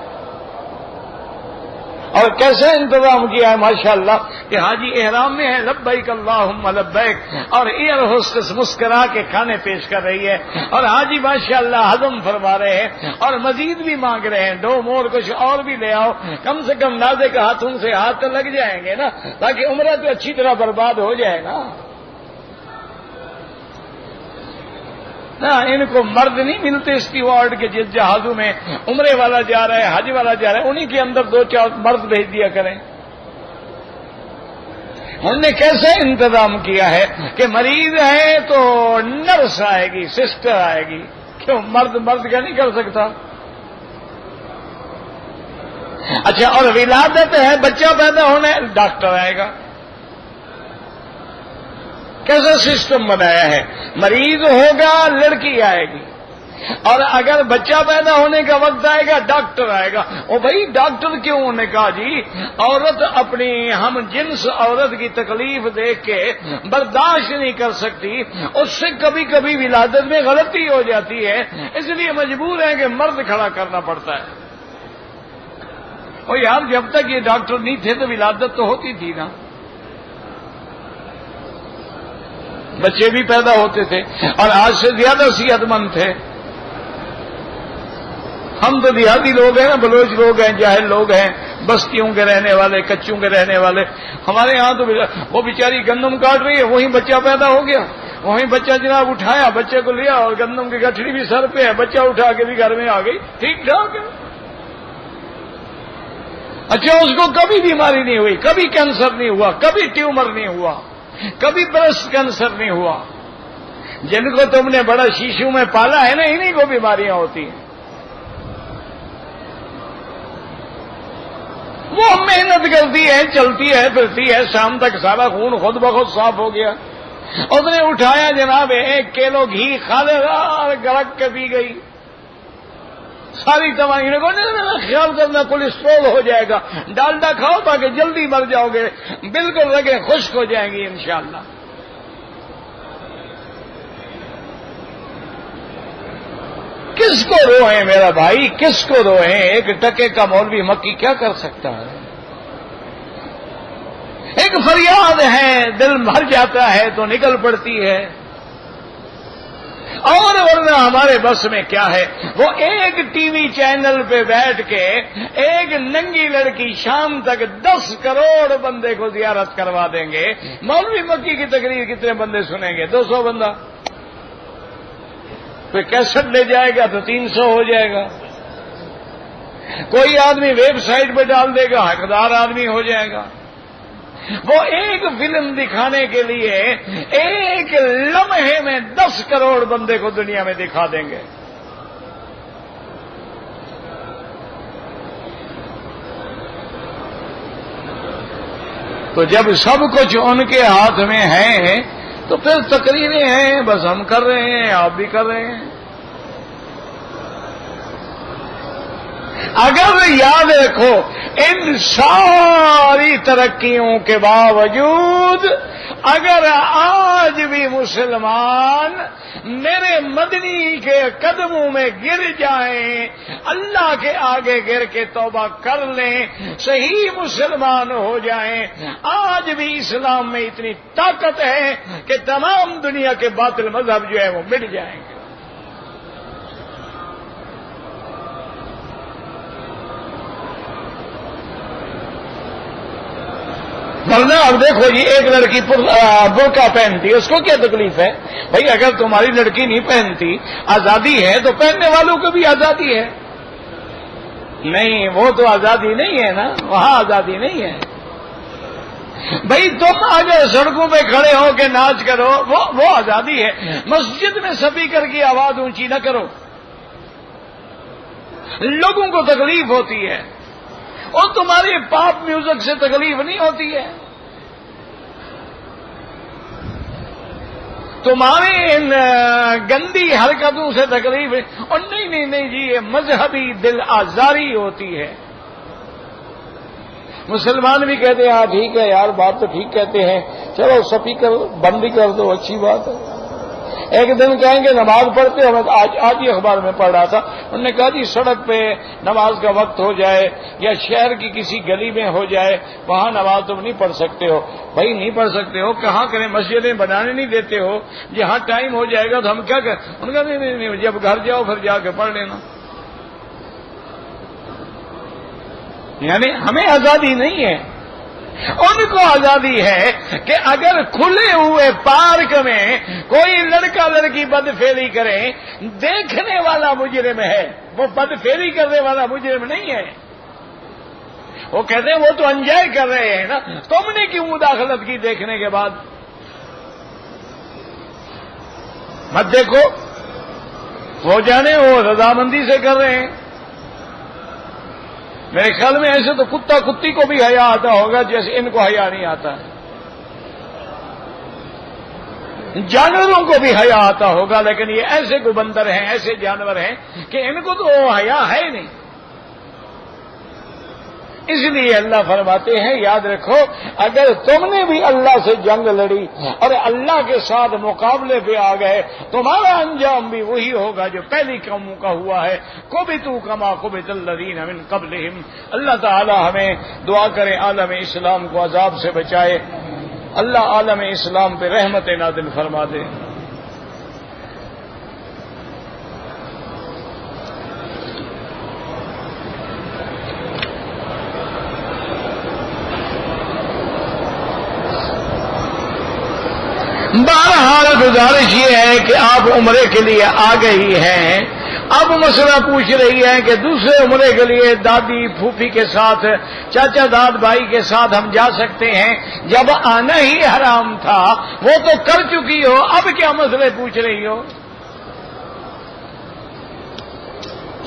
اور کیسے انتظام کیا ہے ماشاءاللہ کہ حاجی احرام میں ہے لبیک اللہم لبیک، اور ایئر ہوسٹس مسکرا کے کھانے پیش کر رہی ہے، اور حاجی ماشاءاللہ ہضم فرما رہے ہیں اور مزید بھی مانگ رہے ہیں، 2 مور کچھ اور بھی لے آؤ، کم سے کم نازے کا ہاتھوں سے ہاتھ تو لگ جائیں گے نا، تاکہ عمرہ تو اچھی طرح برباد ہو جائے گا نا۔ ان کو مرد نہیں ملتے اسٹیوارڈ کے جس جہازوں میں عمرے والا جا رہا ہے حج والا جا رہا ہے، انہی کے اندر 2-4 مرد بھیج دیا کریں۔ انہوں نے کیسے انتظام کیا ہے کہ مریض ہے تو نرس آئے گی، سسٹر آئے گی، کیوں مرد کا نہیں کر سکتا؟ اچھا، اور ولادت ہے، بچہ پیدا ہونا ہے، ڈاکٹر آئے گا۔ کیسا سسٹم بنایا ہے؟ مریض ہوگا لڑکی آئے گی، اور اگر بچہ پیدا ہونے کا وقت آئے گا ڈاکٹر آئے گا۔ او بھائی ڈاکٹر کیوں؟ نے کہا جی عورت اپنی ہم جنس عورت کی تکلیف دیکھ کے برداشت نہیں کر سکتی، اس سے کبھی کبھی ولادت میں غلطی ہو جاتی ہے، اس لیے مجبور ہے کہ مرد کھڑا کرنا پڑتا ہے۔ اور یار جب تک یہ ڈاکٹر نہیں تھے تو ولادت تو ہوتی تھی نا، بچے بھی پیدا ہوتے تھے، اور آج سے زیادہ صحت مند تھے۔ ہم تو دیہاتی لوگ ہیں نا، بلوچ لوگ ہیں، جاہل لوگ ہیں، بستیوں کے رہنے والے، کچوں کے رہنے والے۔ ہمارے ہاں تو وہ بیچاری گندم کاٹ رہی ہے، وہیں بچہ پیدا ہو گیا، وہیں بچہ جناب اٹھایا، بچے کو لیا اور گندم کی گٹھڑی بھی سر پہ ہے، بچہ اٹھا کے بھی گھر میں آ گئی، ٹھیک ٹھاک ہے۔ اچھا، اس کو کبھی بیماری نہیں ہوئی، کبھی کینسر نہیں ہوا، کبھی ٹیومر نہیں ہوا، کبھی بریسٹ کینسر نہیں ہوا۔ جن کو تم نے بڑا شیشو میں پالا ہے نا، انہیں کو بیماریاں ہوتی ہیں۔ وہ محنت کرتی ہے، چلتی ہے، پھرتی ہے، شام تک سارا خون خود بخود صاف ہو گیا۔ اس نے اٹھایا جناب 1 کلو گھی خالدار گرک کے پی گئی، ساری تمام کو خیال کرنا کولیسٹرول ہو جائے گا، ڈالڈا کھاؤ تاکہ جلدی مر جاؤ گے، بالکل رگیں خشک ہو جائیں گی انشاءاللہ۔ کس کو روئیں میرا بھائی، کس کو روئیں؟ 1 ٹکے کا مولوی مکی کیا کر سکتا ہے؟ ایک فریاد ہے، دل بھر جاتا ہے تو نکل پڑتی ہے، اور ورنہ ہمارے بس میں کیا ہے؟ وہ ایک ٹی وی چینل پہ بیٹھ کے ایک ننگی لڑکی شام تک 10 کروڑ بندے کو زیارت کروا دیں گے۔ مولوی مکی کی تقریر کتنے بندے سنیں گے؟ 200 بندہ۔ کوئی کیسٹ لے جائے گا تو 300 ہو جائے گا، کوئی آدمی ویب سائٹ پہ ڈال دے گا، حقدار آدمی ہو جائے گا۔ وہ ایک فلم دکھانے کے لیے ایک لمحے میں 10 کروڑ بندے کو دنیا میں دکھا دیں گے۔ تو جب سب کچھ ان کے ہاتھ میں ہے تو پھر تقریریں ہیں، بس ہم کر رہے ہیں، آپ بھی کر رہے ہیں۔ اگر یاد رکھو ان ساری ترقیوں کے باوجود اگر آج بھی مسلمان میرے مدنی کے قدموں میں گر جائیں، اللہ کے آگے گر کے توبہ کر لیں، صحیح مسلمان ہو جائیں، آج بھی اسلام میں اتنی طاقت ہے کہ تمام دنیا کے باطل مذہب جو ہے وہ مٹ جائیں گے۔ ورنہ اب دیکھو جی، ایک لڑکی برقع پہنتی ہے، اس کو کیا تکلیف ہے؟ بھائی اگر تمہاری لڑکی نہیں پہنتی، آزادی ہے تو پہننے والوں کو بھی آزادی ہے۔ نہیں، وہ تو آزادی نہیں ہے نا، وہاں آزادی نہیں ہے۔ بھائی تم اگر سڑکوں پہ کھڑے ہو کے ناچ کرو، وہ آزادی ہے۔ مسجد میں اسپیکر کی آواز اونچی نہ کرو، لوگوں کو تکلیف ہوتی ہے، اور تمہاری پاپ میوزک سے تکلیف نہیں ہوتی ہے، تمہاری ان گندی حرکتوں سے تکلیف ہے۔ اور نہیں جی، یہ مذہبی دل آزاری ہوتی ہے۔ مسلمان بھی کہتے ہیں ہاں ٹھیک ہے یار بات تو ٹھیک کہتے ہیں، چلو سپیکر بند ہی کر دو، اچھی بات ہے۔ ایک دن کہیں گے نماز پڑھتے ہو، آج ہی اخبار میں پڑھ رہا تھا، انہوں نے کہا جی سڑک پہ نماز کا وقت ہو جائے یا شہر کی کسی گلی میں ہو جائے وہاں نماز تم نہیں پڑھ سکتے ہو۔ بھائی نہیں پڑھ سکتے ہو کہاں کریں، مسجدیں بنانے نہیں دیتے ہو، جہاں ٹائم ہو جائے گا تو ہم کیا کریں؟ انہوں نے کہا نہیں، جب گھر جاؤ پھر جا کے پڑھ لینا۔ یعنی ہمیں آزادی نہیں ہے، ان کو آزادی ہے کہ اگر کھلے ہوئے پارک میں کوئی لڑکا لڑکی بد پھیری کرے، دیکھنے والا مجرم ہے، وہ بد پھیری کرنے والا مجرم نہیں ہے۔ وہ کہتے ہیں وہ تو انجوائے کر رہے ہیں نا، تم نے کیوں مداخلت کی دیکھنے کے بعد؟ مت دیکھو، وہ جانے وہ رضامندی سے کر رہے ہیں۔ میرے خیال میں ایسے تو کتا کتی کو بھی حیا آتا ہوگا جیسے ان کو حیا نہیں آتا ہے، جانوروں کو بھی حیا آتا ہوگا، لیکن یہ ایسے کو بندر ہیں، ایسے جانور ہیں کہ ان کو تو حیا ہے ہی نہیں۔ اس لیے اللہ فرماتے ہیں یاد رکھو، اگر تم نے بھی اللہ سے جنگ لڑی اور اللہ کے ساتھ مقابلے پہ آ گئے، تمہارا انجام بھی وہی ہوگا جو پہلی قوموں کا ہوا ہے۔ کبتوا کما کبت الذین من قبلہم۔ اللہ تعالی ہمیں دعا کرے عالم اسلام کو عذاب سے بچائے، اللہ عالم اسلام پہ رحمت نازل فرما دے۔ بہرحال گزارش یہ ہے کہ آپ عمرے کے لیے آ گئی ہیں، اب مسئلہ پوچھ رہی ہے کہ دوسرے عمرے کے لیے دادی پھوپھی کے ساتھ، چاچا داد بھائی کے ساتھ ہم جا سکتے ہیں؟ جب آنا ہی حرام تھا وہ تو کر چکی ہو، اب کیا مسئلے پوچھ رہی ہو؟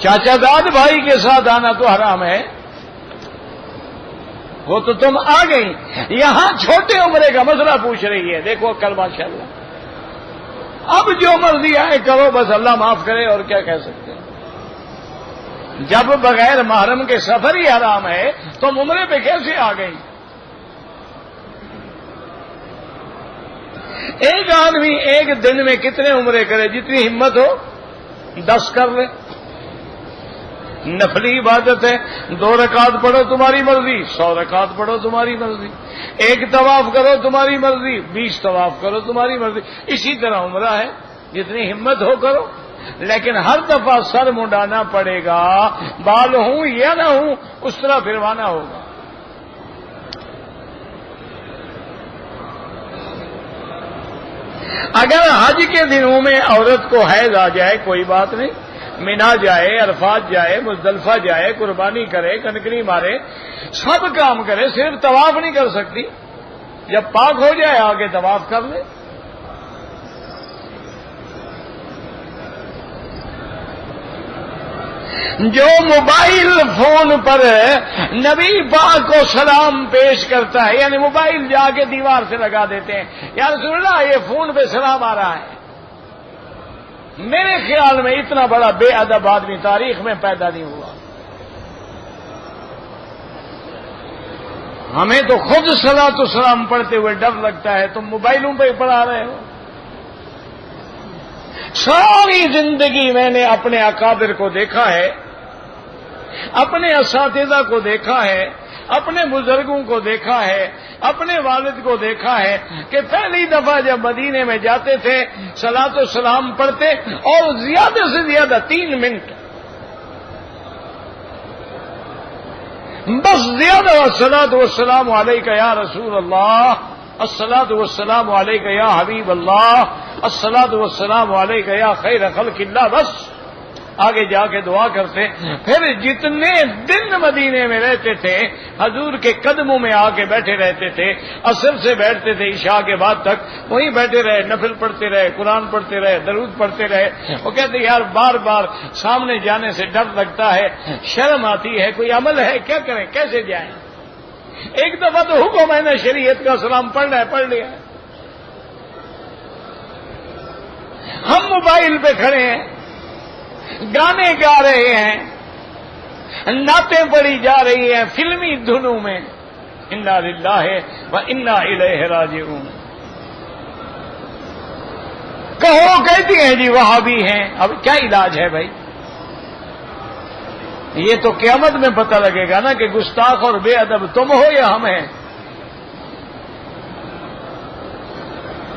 چاچا داد بھائی کے ساتھ آنا تو حرام ہے، وہ تو تم آ گئی، یہاں چھوٹے عمرے کا مسئلہ پوچھ رہی ہے۔ دیکھو کل ماشاءاللہ اب جو مرضی آئے کرو، بس اللہ معاف کرے، اور کیا کہہ سکتے ہیں؟ جب بغیر محرم کے سفر ہی حرام ہے تم عمرے پہ کیسے آ گئی؟ ایک آدمی ایک دن میں کتنے عمرے کرے؟ جتنی ہمت ہو 10 کر لے، نفلی عبادت ہے، 2 رکعت پڑھو تمہاری مرضی، 100 رکعت پڑھو تمہاری مرضی، 1 طواف کرو تمہاری مرضی، 20 طواف کرو تمہاری مرضی، اسی طرح عمرہ ہے، جتنی ہمت ہو کرو، لیکن ہر دفعہ سر منڈانا پڑے گا، بال ہوں یا نہ ہوں اس طرح پھروانا ہوگا۔ اگر حج کے دنوں میں عورت کو حیض آ جائے کوئی بات نہیں، مینا جائے، عرفات جائے، مزدلفہ جائے، قربانی کرے، کنکری مارے، سب کام کرے، صرف طواف نہیں کر سکتی۔ جب پاک ہو جائے آگے طواف کر لے۔ جو موبائل فون پر نبی پاک کو سلام پیش کرتا ہے، یعنی موبائل جا کے دیوار سے لگا دیتے ہیں، یا رسول اللہ یہ فون پہ سلام آ رہا ہے، میرے خیال میں اتنا بڑا بے ادب آدمی تاریخ میں پیدا نہیں ہوا۔ ہمیں تو خود صلاۃ و سلام پڑھتے ہوئے ڈر لگتا ہے، تم موبائلوں پہ پڑھا رہے ہو۔ ساری زندگی میں نے اپنے اکابر کو دیکھا ہے، اپنے اساتذہ کو دیکھا ہے، اپنے بزرگوں کو دیکھا ہے، اپنے والد کو دیکھا ہے کہ پہلی دفعہ جب مدینے میں جاتے تھے صلاۃ و سلام پڑھتے، اور زیادہ سے زیادہ 3 منٹ، بس زیادہ الصلاۃ والسلام علیک یا رسول اللہ، الصلاۃ والسلام علیک یا حبیب اللہ، الصلاۃ والسلام علیک یا خیر خلق اللہ، بس آگے جا کے دعا کرتے۔ پھر جتنے دن مدینے میں رہتے تھے حضور کے قدموں میں آ کے بیٹھے رہتے تھے، عصر سے بیٹھتے تھے عشاء کے بعد تک وہیں بیٹھے رہے، نفل پڑھتے رہے، قرآن پڑھتے رہے، درود پڑھتے رہے۔ وہ کہتے یار بار بار سامنے جانے سے ڈر لگتا ہے، شرم آتی ہے، کوئی عمل ہے کیا کریں، کیسے جائیں؟ ایک دفعہ تو حکم ہے نا شریعت کا، سلام پڑھنا ہے پڑھ لیا۔ ہم موبائل پہ کھڑے ہیں، گانے گا رہے ہیں، نعتیں پڑھی جا رہی ہیں فلمی دھنوں میں، انا للہ و انا الیہ راجعون۔ کہو کہتی ہیں جی وہابی ہیں، اب کیا علاج ہے بھائی؟ یہ تو قیامت میں پتہ لگے گا نا کہ گستاخ اور بے ادب تم ہو یا ہم ہیں۔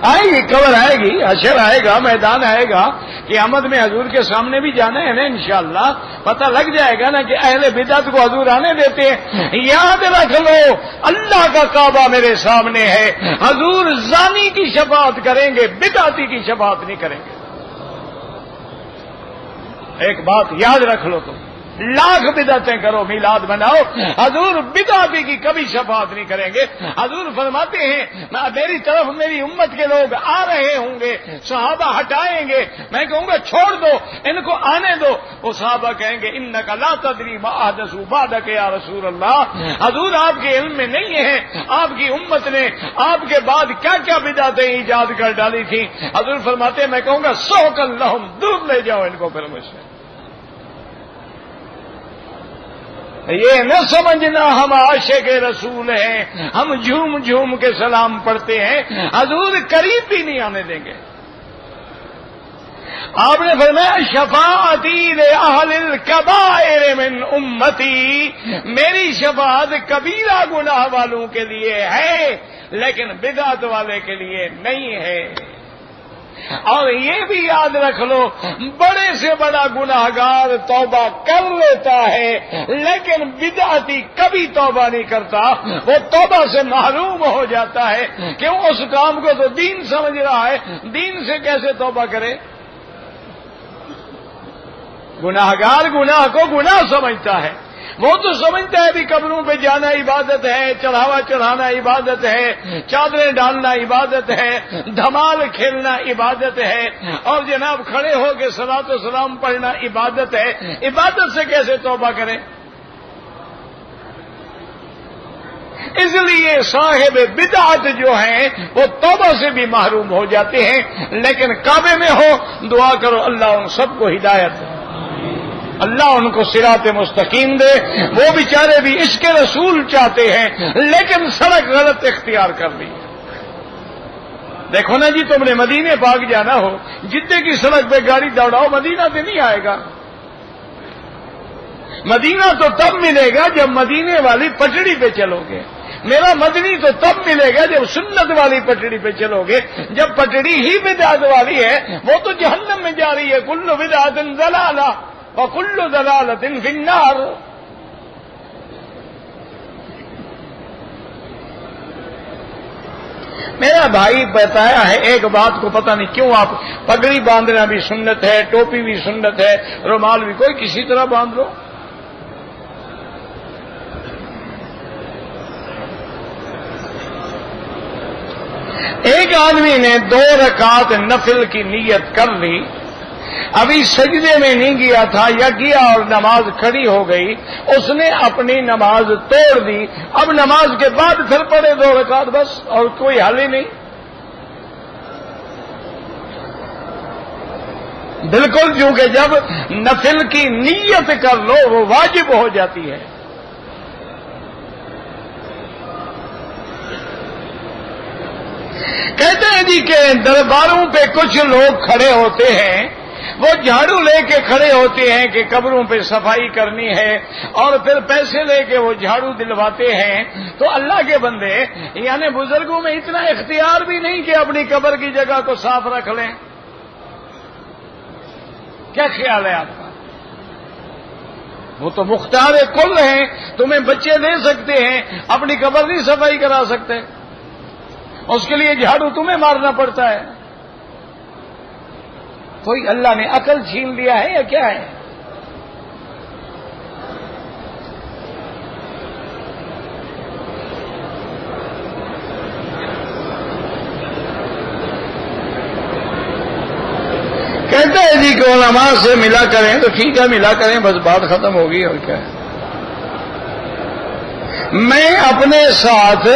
آئے گی قبر، آئے گی، حشر آئے گا، میدان آئے گا، قیامت میں حضور کے سامنے بھی جانا ہے نا انشاءاللہ، پتہ لگ جائے گا نا کہ اہل بدعت کو حضور آنے دیتے ہیں۔ یاد رکھ لو اللہ کا کعبہ میرے سامنے ہے، حضور زانی کی شفاعت کریں گے، بدعتی کی شفاعت نہیں کریں گے۔ ایک بات یاد رکھ لو، تم لاکھ بدعتیں کرو، میلاد مناؤ، حضور بدعتی کی کبھی شفاعت نہیں کریں گے۔ حضور فرماتے ہیں میری طرف میری امت کے لوگ آ رہے ہوں گے، صحابہ ہٹائیں گے، میں کہوں گا چھوڑ دو، ان کو آنے دو، وہ صحابہ کہیں گے انک لا تدری ما احدثوا بعدک یا رسول اللہ، حضور آپ کے علم میں نہیں ہے آپ کی امت نے آپ کے بعد کیا کیا بدعتیں ایجاد کر ڈالی تھیں۔ حضور فرماتے ہیں میں کہوں گا سحقا لہم، دور لے جاؤ ان کو پھر مجھ سے۔ یہ نہ سمجھنا ہم عاشق رسول ہیں، ہم جھوم جھوم کے سلام پڑھتے ہیں، حضور قریب بھی نہیں آنے دیں گے۔ آپ نے فرمایا شفاعتی لأہل الکبائر من امتی، میری شفاعت کبیرہ گناہ والوں کے لیے ہے لیکن بدعت والے کے لیے نہیں ہے۔ اور یہ بھی یاد رکھ لو بڑے سے بڑا گناہگار توبہ کر لیتا ہے لیکن بدعتی کبھی توبہ نہیں کرتا، وہ توبہ سے محروم ہو جاتا ہے۔ کیوں؟ اس کام کو تو دین سمجھ رہا ہے، دین سے کیسے توبہ کرے؟ گناہگار گناہ کو گناہ سمجھتا ہے، وہ تو سمجھتا ہے بھی قبروں پہ جانا عبادت ہے، چڑھاوا چڑھانا عبادت ہے، چادریں ڈالنا عبادت ہے، دھمال کھیلنا عبادت ہے، اور جناب کھڑے ہو کے صلاۃ و سلام پڑھنا عبادت ہے۔ عبادت سے کیسے توبہ کریں؟ اس لیے صاحب بدعت جو ہیں وہ توبہ سے بھی محروم ہو جاتے ہیں، لیکن کعبے میں ہو دعا کرو اللہ ان سب کو ہدایت دے، اللہ ان کو صراط مستقیم دے۔ وہ بیچارے بھی عشق رسول چاہتے ہیں لیکن سڑک غلط اختیار کر لی۔ دیکھو نا جی، تم نے مدینے پاک جانا ہو، جدے کی سڑک پہ گاڑی دوڑاؤ، مدینہ سے نہیں آئے گا۔ مدینہ تو تب ملے گا جب مدینے والی پٹڑی پہ چلو گے، میرا مدنی تو تب ملے گا جب سنت والی پٹڑی پہ چلو گے۔ جب پٹڑی ہی بدعت والی ہے وہ تو جہنم میں جا رہی ہے، کل بدعت ضلالہ وکل ضلالۃ فی النار۔ میرا بھائی بتایا ہے ایک بات کو، پتہ نہیں کیوں آپ پگڑی باندھنا بھی سنت ہے، ٹوپی بھی سنت ہے، رومال بھی، کوئی کسی طرح باندھ لو۔ ایک آدمی نے 2 رکعت نفل کی نیت کر لی، ابھی سجدے میں نہیں گیا تھا یا گیا اور نماز کھڑی ہو گئی، اس نے اپنی نماز توڑ دی، اب نماز کے بعد پھر پڑھے 2 رکعت بس، اور کوئی حل ہی نہیں۔ بالکل، کیونکہ جب نفل کی نیت کر لو وہ واجب ہو جاتی ہے۔ کہتے ہیں جی کہ درباروں پہ کچھ لوگ کھڑے ہوتے ہیں، وہ جھاڑو لے کے کھڑے ہوتے ہیں کہ قبروں پہ صفائی کرنی ہے، اور پھر پیسے لے کے وہ جھاڑو دلواتے ہیں۔ تو اللہ کے بندے، یعنی بزرگوں میں اتنا اختیار بھی نہیں کہ اپنی قبر کی جگہ کو صاف رکھ لیں۔ کیا خیال ہے آپ کا؟ وہ تو مختار کل ہیں، تمہیں بچے دے سکتے ہیں، اپنی قبر نہیں صفائی کرا سکتے، اس کے لیے جھاڑو تمہیں مارنا پڑتا ہے۔ کوئی اللہ نے عقل چھین لیا ہے یا کیا ہے؟ کہتے ہیں جی کہ علماء سے ملا کریں، تو ٹھیک ہے ملا کریں، بس بات ختم ہوگی، اور کیا ہے۔ میں اپنے ساتھ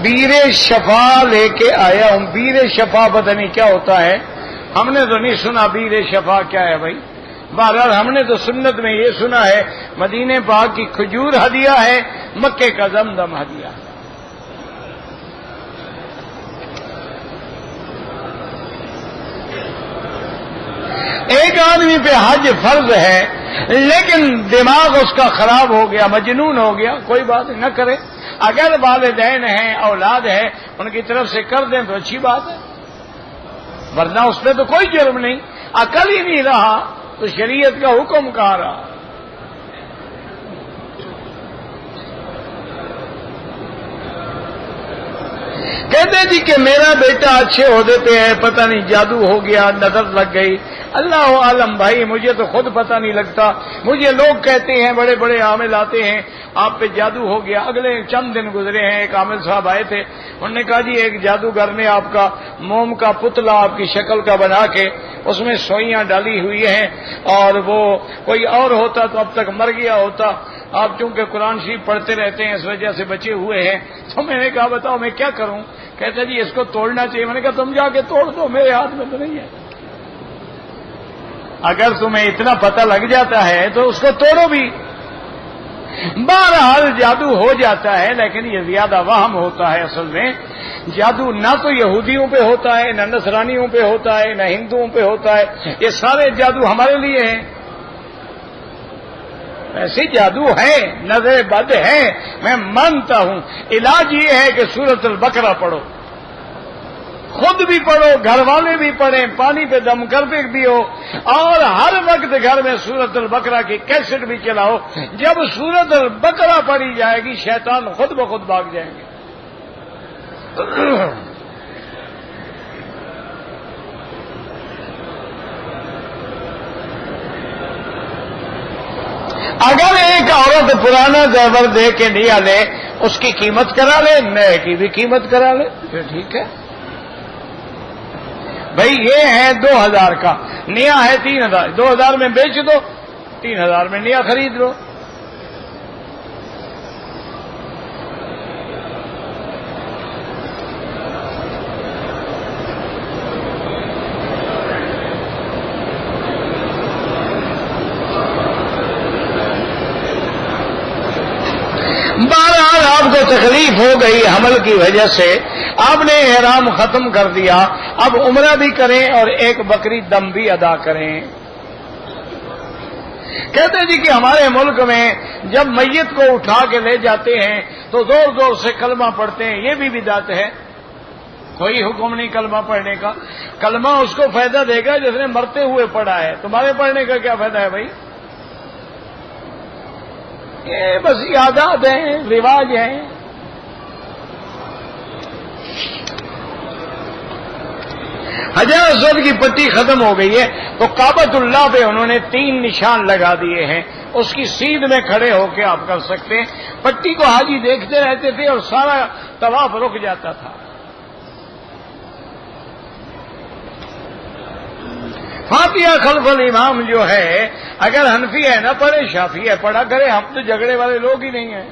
بیر شفا لے کے آیا ہوں۔ بیر شفا پتہ نہیں کیا ہوتا ہے، ہم نے تو نہیں سنا بیر شفا کیا ہے بھائی۔ بہرحال ہم نے تو سنت میں یہ سنا ہے مدینے پاک کی کھجور ہدیہ ہے، مکے کا زمزم ہدیہ ہے۔ ایک آدمی پہ حج فرض ہے لیکن دماغ اس کا خراب ہو گیا، مجنون ہو گیا، کوئی بات نہ کرے۔ اگر والدین ہیں، اولاد ہے، ان کی طرف سے کر دیں تو اچھی بات ہے، ورنہ اس پہ تو کوئی جرم نہیں۔ عقل ہی نہیں رہا تو شریعت کا حکم کہاں رہا؟ کہتے جی کہ میرا بیٹا اچھے عہدے پہ ہے، پتہ نہیں جادو ہو گیا، نظر لگ گئی۔ اللہ عالم بھائی، مجھے تو خود پتہ نہیں لگتا، مجھے لوگ کہتے ہیں، بڑے بڑے عامل آتے ہیں آپ پہ جادو ہو گیا۔ اگلے چند دن گزرے ہیں، ایک عامل صاحب آئے تھے، انہوں نے کہا جی ایک جادوگر نے آپ کا موم کا پتلا آپ کی شکل کا بنا کے اس میں سوئیاں ڈالی ہوئی ہیں، اور وہ کوئی اور ہوتا تو اب تک مر گیا ہوتا، آپ چونکہ قرآن شریف پڑھتے رہتے ہیں اس وجہ سے بچے ہوئے ہیں۔ تو میں نے کہا بتاؤ میں کیا کروں؟ کہتے جی اس کو توڑنا چاہیے۔ میں نے کہا تم جا کے توڑ دو، میرے ہاتھ میں تو نہیں ہے۔ اگر تمہیں اتنا پتہ لگ جاتا ہے تو اس کو توڑو بھی۔ بہرحال جادو ہو جاتا ہے، لیکن یہ زیادہ وہم ہوتا ہے۔ اصل میں جادو نہ تو یہودیوں پہ ہوتا ہے، نہ نصرانیوں پہ ہوتا ہے، نہ ہندوؤں پہ ہوتا ہے، یہ سارے جادو ہمارے لیے ہیں۔ ایسے جادو ہے، نظر بد ہے، میں مانتا ہوں۔ علاج یہ ہے کہ سورۃ البقرہ پڑھو، خود بھی پڑھو، گھر والے بھی پڑھیں، پانی پہ دم کرتے بھی ہو، اور ہر وقت گھر میں سورۃ البقرہ کی کیسٹ بھی چلاؤ۔ جب سورۃ البقرہ پڑھی جائے گی شیطان خود بخود بھاگ جائیں گے۔ اگر ایک عورت پرانا زیور دے کے نیا لے، اس کی قیمت کرا لے، نئے کی بھی قیمت کرا لے، پھر ٹھیک ہے۔ بھائی یہ ہے 2000 کا، نیا ہے 3000، 2000 میں بیچ دو، 3000 میں نیا خرید لو۔ بہرحال آپ کو تکلیف ہو گئی حمل کی وجہ سے، آپ نے احرام ختم کر دیا، اب عمرہ بھی کریں اور ایک بکری دم بھی ادا کریں۔ کہتے جی کہ ہمارے ملک میں جب میت کو اٹھا کے لے جاتے ہیں تو زور زور سے کلمہ پڑھتے ہیں، یہ بھی بدعت ہے۔ کوئی حکم نہیں کلمہ پڑھنے کا، کلمہ اس کو فائدہ دے گا جس نے مرتے ہوئے پڑھا ہے، تمہارے پڑھنے کا کیا فائدہ ہے بھائی؟ یہ بس عادات ہیں، رواج ہیں۔ حجر اسود کی پٹی ختم ہو گئی ہے تو کعبۃ اللہ پہ انہوں نے 3 نشان لگا دیے ہیں، اس کی سیدھ میں کھڑے ہو کے آپ کر سکتے ہیں۔ پٹی کو حاجی دیکھتے رہتے تھے اور سارا طواف رک جاتا تھا۔ فاتحہ خلف الامام جو ہے، اگر حنفی ہے نہ پڑھے، شافعی ہے پڑھا کرے، ہم تو جھگڑے والے لوگ ہی نہیں ہیں۔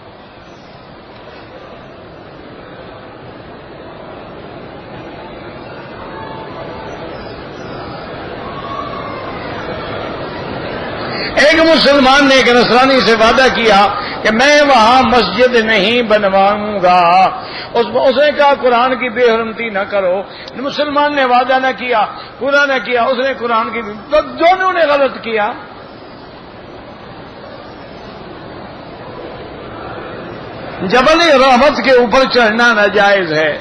ایک مسلمان نے ایک نصرانی سے وعدہ کیا کہ میں وہاں مسجد نہیں بنواؤں گا، اس نے کہا قرآن کی بے حرمتی نہ کرو۔ مسلمان نے وعدہ نہ کیا، پورا نہ کیا، اس نے قرآن کی، تو دونوں نے غلط کیا۔ جبل رحمت کے اوپر چڑھنا ناجائز ہے۔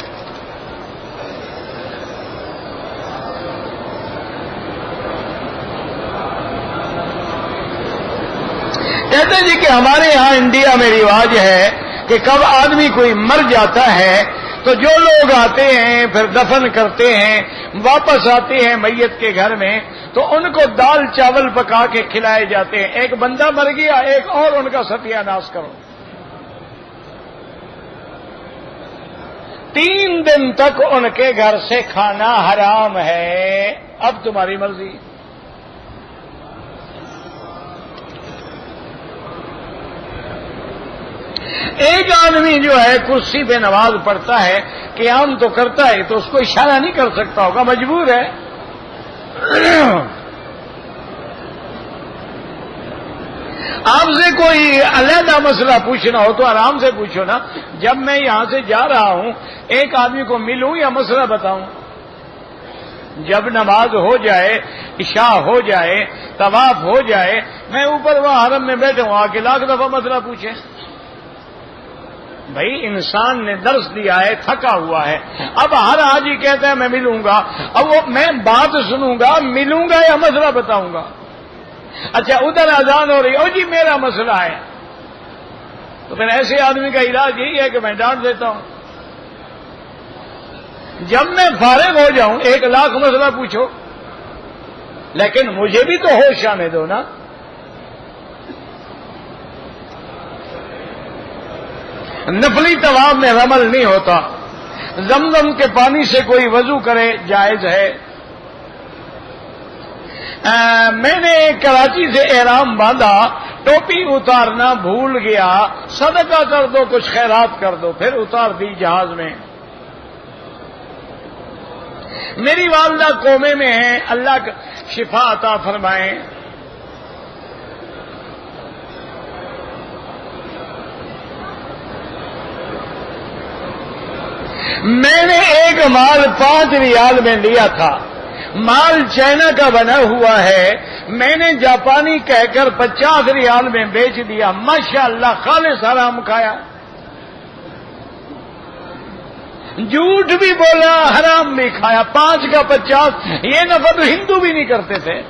کہتے جی کہ ہمارے ہاں انڈیا میں رواج ہے کہ کب آدمی کوئی مر جاتا ہے تو جو لوگ آتے ہیں پھر دفن کرتے ہیں، واپس آتے ہیں میت کے گھر میں تو ان کو دال چاول پکا کے کھلائے جاتے ہیں۔ ایک بندہ مر گیا، ایک اور ان کا ستیہ ناش کرو۔ 3 دن تک ان کے گھر سے کھانا حرام ہے، اب تمہاری مرضی۔ ایک آدمی جو ہے کرسی پہ نماز پڑھتا ہے، قیام تو کرتا ہے تو اس کو اشارہ نہیں کر سکتا ہوگا، مجبور ہے۔ آپ سے کوئی علیحدہ مسئلہ پوچھنا ہو تو آرام سے پوچھو نا. جب میں یہاں سے جا رہا ہوں ایک آدمی کو ملوں یا مسئلہ بتاؤں؟ جب نماز ہو جائے، عشاء ہو جائے، طواف ہو جائے، میں اوپر وہاں حرم میں بیٹھا ہوں، آ کے لاکھ دفعہ مسئلہ پوچھے. بھائی انسان نے درس دیا ہے، تھکا ہوا ہے، اب ہر حاجی کہتا ہے میں ملوں گا، اب وہ میں بات سنوں گا، ملوں گا یا مسئلہ بتاؤں گا؟ اچھا ادھر اذان ہو رہی، او جی میرا مسئلہ ہے، تو پھر ایسے آدمی کا علاج یہی ہے کہ میں ڈانٹ دیتا ہوں. جب میں فارغ ہو جاؤں 1,00,000 مسئلہ پوچھو، لیکن مجھے بھی تو ہوش آنے دو نا. نفلی طواف میں رمل نہیں ہوتا. زمزم کے پانی سے کوئی وضو کرے جائز ہے. میں نے کراچی سے احرام باندھا، ٹوپی اتارنا بھول گیا، صدقہ کر دو، کچھ خیرات کر دو، پھر اتار دی جہاز میں. میری والدہ کومے میں ہیں، اللہ کا شفا عطا فرمائیں. میں نے ایک مال 5 ریال میں لیا تھا، مال چائنا کا بنا ہوا ہے، میں نے جاپانی کہہ کر 50 ریال میں بیچ دیا، ماشاءاللہ خالص حرام کھایا. جھوٹ بھی بولا، حرام بھی کھایا، 5 کا 50. یہ نفع تو ہندو بھی نہیں کرتے تھے.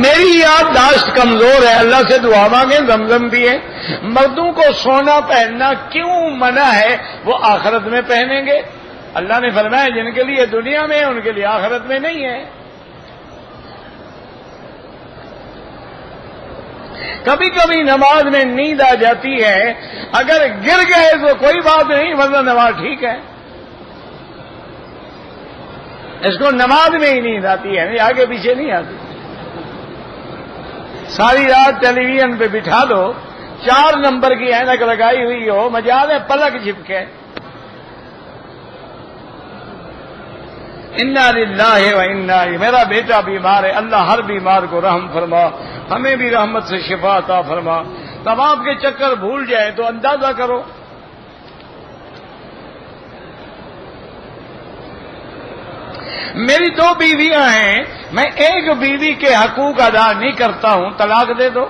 میری یادداشت کمزور ہے، اللہ سے دعا مانگیں، زمزم پیئیں. مردوں کو سونا پہننا کیوں منع ہے؟ وہ آخرت میں پہنیں گے. اللہ نے فرمایا جن کے لیے دنیا میں ہے ان کے لیے آخرت میں نہیں ہے. کبھی کبھی نماز میں نیند آ جاتی ہے، اگر گر گئے تو کوئی بات نہیں، ورنہ نماز ٹھیک ہے. اس کو نماز میں ہی نیند آتی ہے، آگے پیچھے نہیں آتی. ساری رات ٹیلی ویژن پہ بٹھا دو، 4 نمبر کی اینک لگائی ہوئی ہو، مجال ہے پلک جھپکے. انا للہ و انا الیہ. میرا بیٹا بیمار ہے، اللہ ہر بیمار کو رحم فرما، ہمیں بھی رحمت سے شفا عطا فرما. طواف کے چکر بھول جائے تو اندازہ کرو. میری 2 بیویاں ہیں، میں ایک بیوی کے حقوق ادا نہیں کرتا ہوں، طلاق دے دو.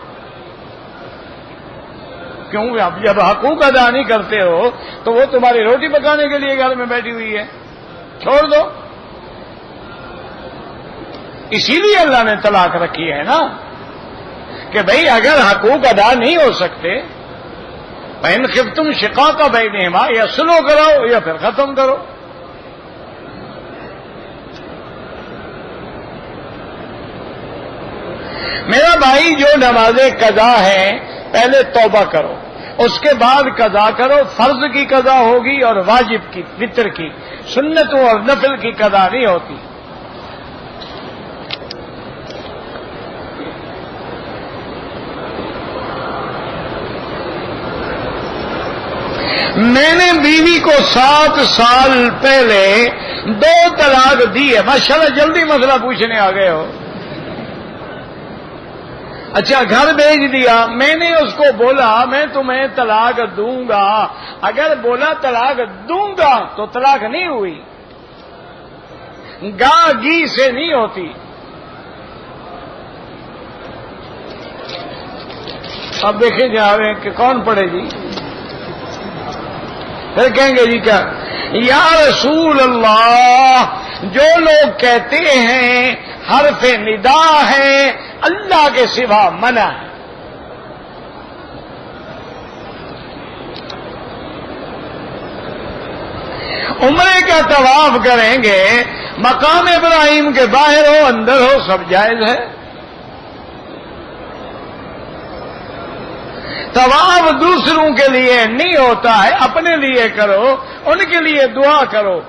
کیوں؟ اب جب حقوق ادا نہیں کرتے ہو تو وہ تمہاری روٹی پکانے کے لیے گھر میں بیٹھی ہوئی ہے، چھوڑ دو. اسی لیے اللہ نے طلاق رکھی ہے نا، کہ بھئی اگر حقوق ادا نہیں ہو سکتے، فَإِنْ خِفْتُمْ شِقَاقَ بَيْنِهِمَا، یا سلو کراؤ یا پھر ختم کرو. میرا بھائی جو نمازیں قضا ہیں پہلے توبہ کرو، اس کے بعد قضا کرو. فرض کی قضا ہوگی اور واجب کی، وتر کی، سنتوں اور نفل کی قضا نہیں ہوتی. میں نے بیوی کو 7 سال پہلے 2 طلاق دی ہے. ماشاءاللہ جلدی مسئلہ پوچھنے آ گئے ہو. اچھا گھر بھیج دیا، میں نے اس کو بولا میں تمہیں طلاق دوں گا. اگر بولا طلاق دوں گا تو طلاق نہیں ہوئی، گا گی سے نہیں ہوتی. اب دیکھیں جناب کہ کون پڑھے جی. پھر کہیں گے جی کیا؟ یا رسول اللہ، جو لوگ کہتے ہیں حرف ندا ہے، اللہ کے سوا منع ہے. عمرے کا طواف کریں گے، مقام ابراہیم کے باہر ہو اندر ہو سب جائز ہے. طواف دوسروں کے لیے نہیں ہوتا ہے، اپنے لیے کرو، ان کے لیے دعا کرو.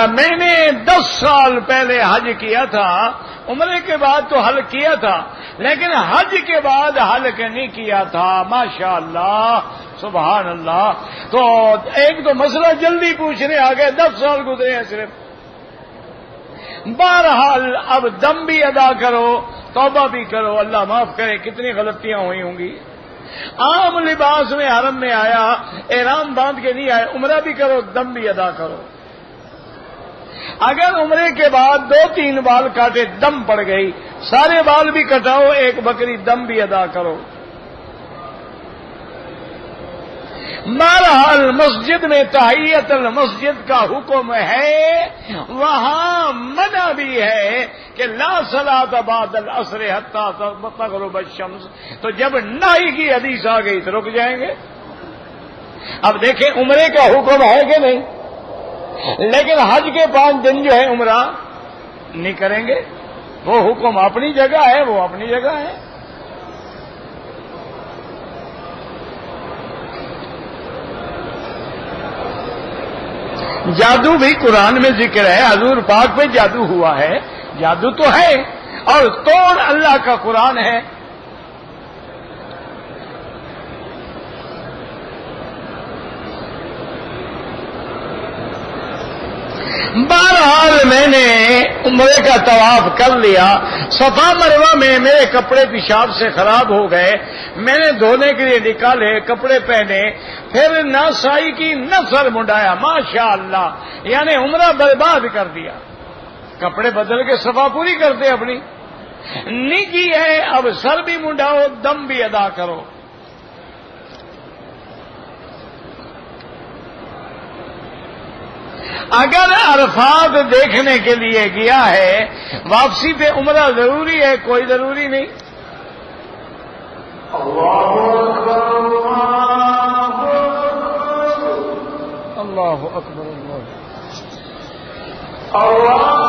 میں نے 10 سال پہلے حج کیا تھا، عمرے کے بعد تو حلق کیا تھا، لیکن حج کے بعد حلق نہیں کیا تھا. ماشاءاللہ سبحان اللہ. تو ایک تو مسئلہ جلدی پوچھنے آ گئے، 10 سال گزرے ہیں صرف. بہرحال اب دم بھی ادا کرو، توبہ بھی کرو، اللہ معاف کرے کتنی غلطیاں ہوئی ہوں گی. عام لباس میں حرم میں آیا، احرام باندھ کے نہیں آئے، عمرہ بھی کرو، دم بھی ادا کرو. اگر عمرے کے بعد 2-3 بال کاٹے، دم پڑ گئی، سارے بال بھی کٹاؤ، ایک بکری دم بھی ادا کرو. بہرحال مسجد میں تحیت المسجد کا حکم ہے، وہاں منع بھی ہے کہ لا صلاۃ بعد العصر حتی تغرب الشمس. تو جب نہی کی حدیث آ گئی تو رک جائیں گے. اب دیکھیں عمرے کا حکم ہے کہ نہیں، لیکن حج کے 5 دن جو ہے عمرہ نہیں کریں گے. وہ حکم اپنی جگہ ہے، وہ اپنی جگہ ہے. جادو بھی قرآن میں ذکر ہے، حضور پاک پہ جادو ہوا ہے. جادو تو ہے اور توڑ اللہ کا قرآن ہے. بہرحال میں نے عمرے کا طواف کر لیا. صفا مروہ میں میرے کپڑے پیشاب سے خراب ہو گئے، میں نے دھونے کے لیے نکالے، کپڑے پہنے، پھر نہ سائی کی نہ سر منڈایا. ماشاء اللہ، یعنی عمرہ برباد کر دیا. کپڑے بدل کے صفا پوری کرتے اپنی نہیں کی ہے. اب سر بھی منڈاؤ، دم بھی ادا کرو. اگر عرفات دیکھنے کے لیے گیا ہے، واپسی پہ عمرہ ضروری ہے؟ کوئی ضروری نہیں. اللہ اکبر، اللہ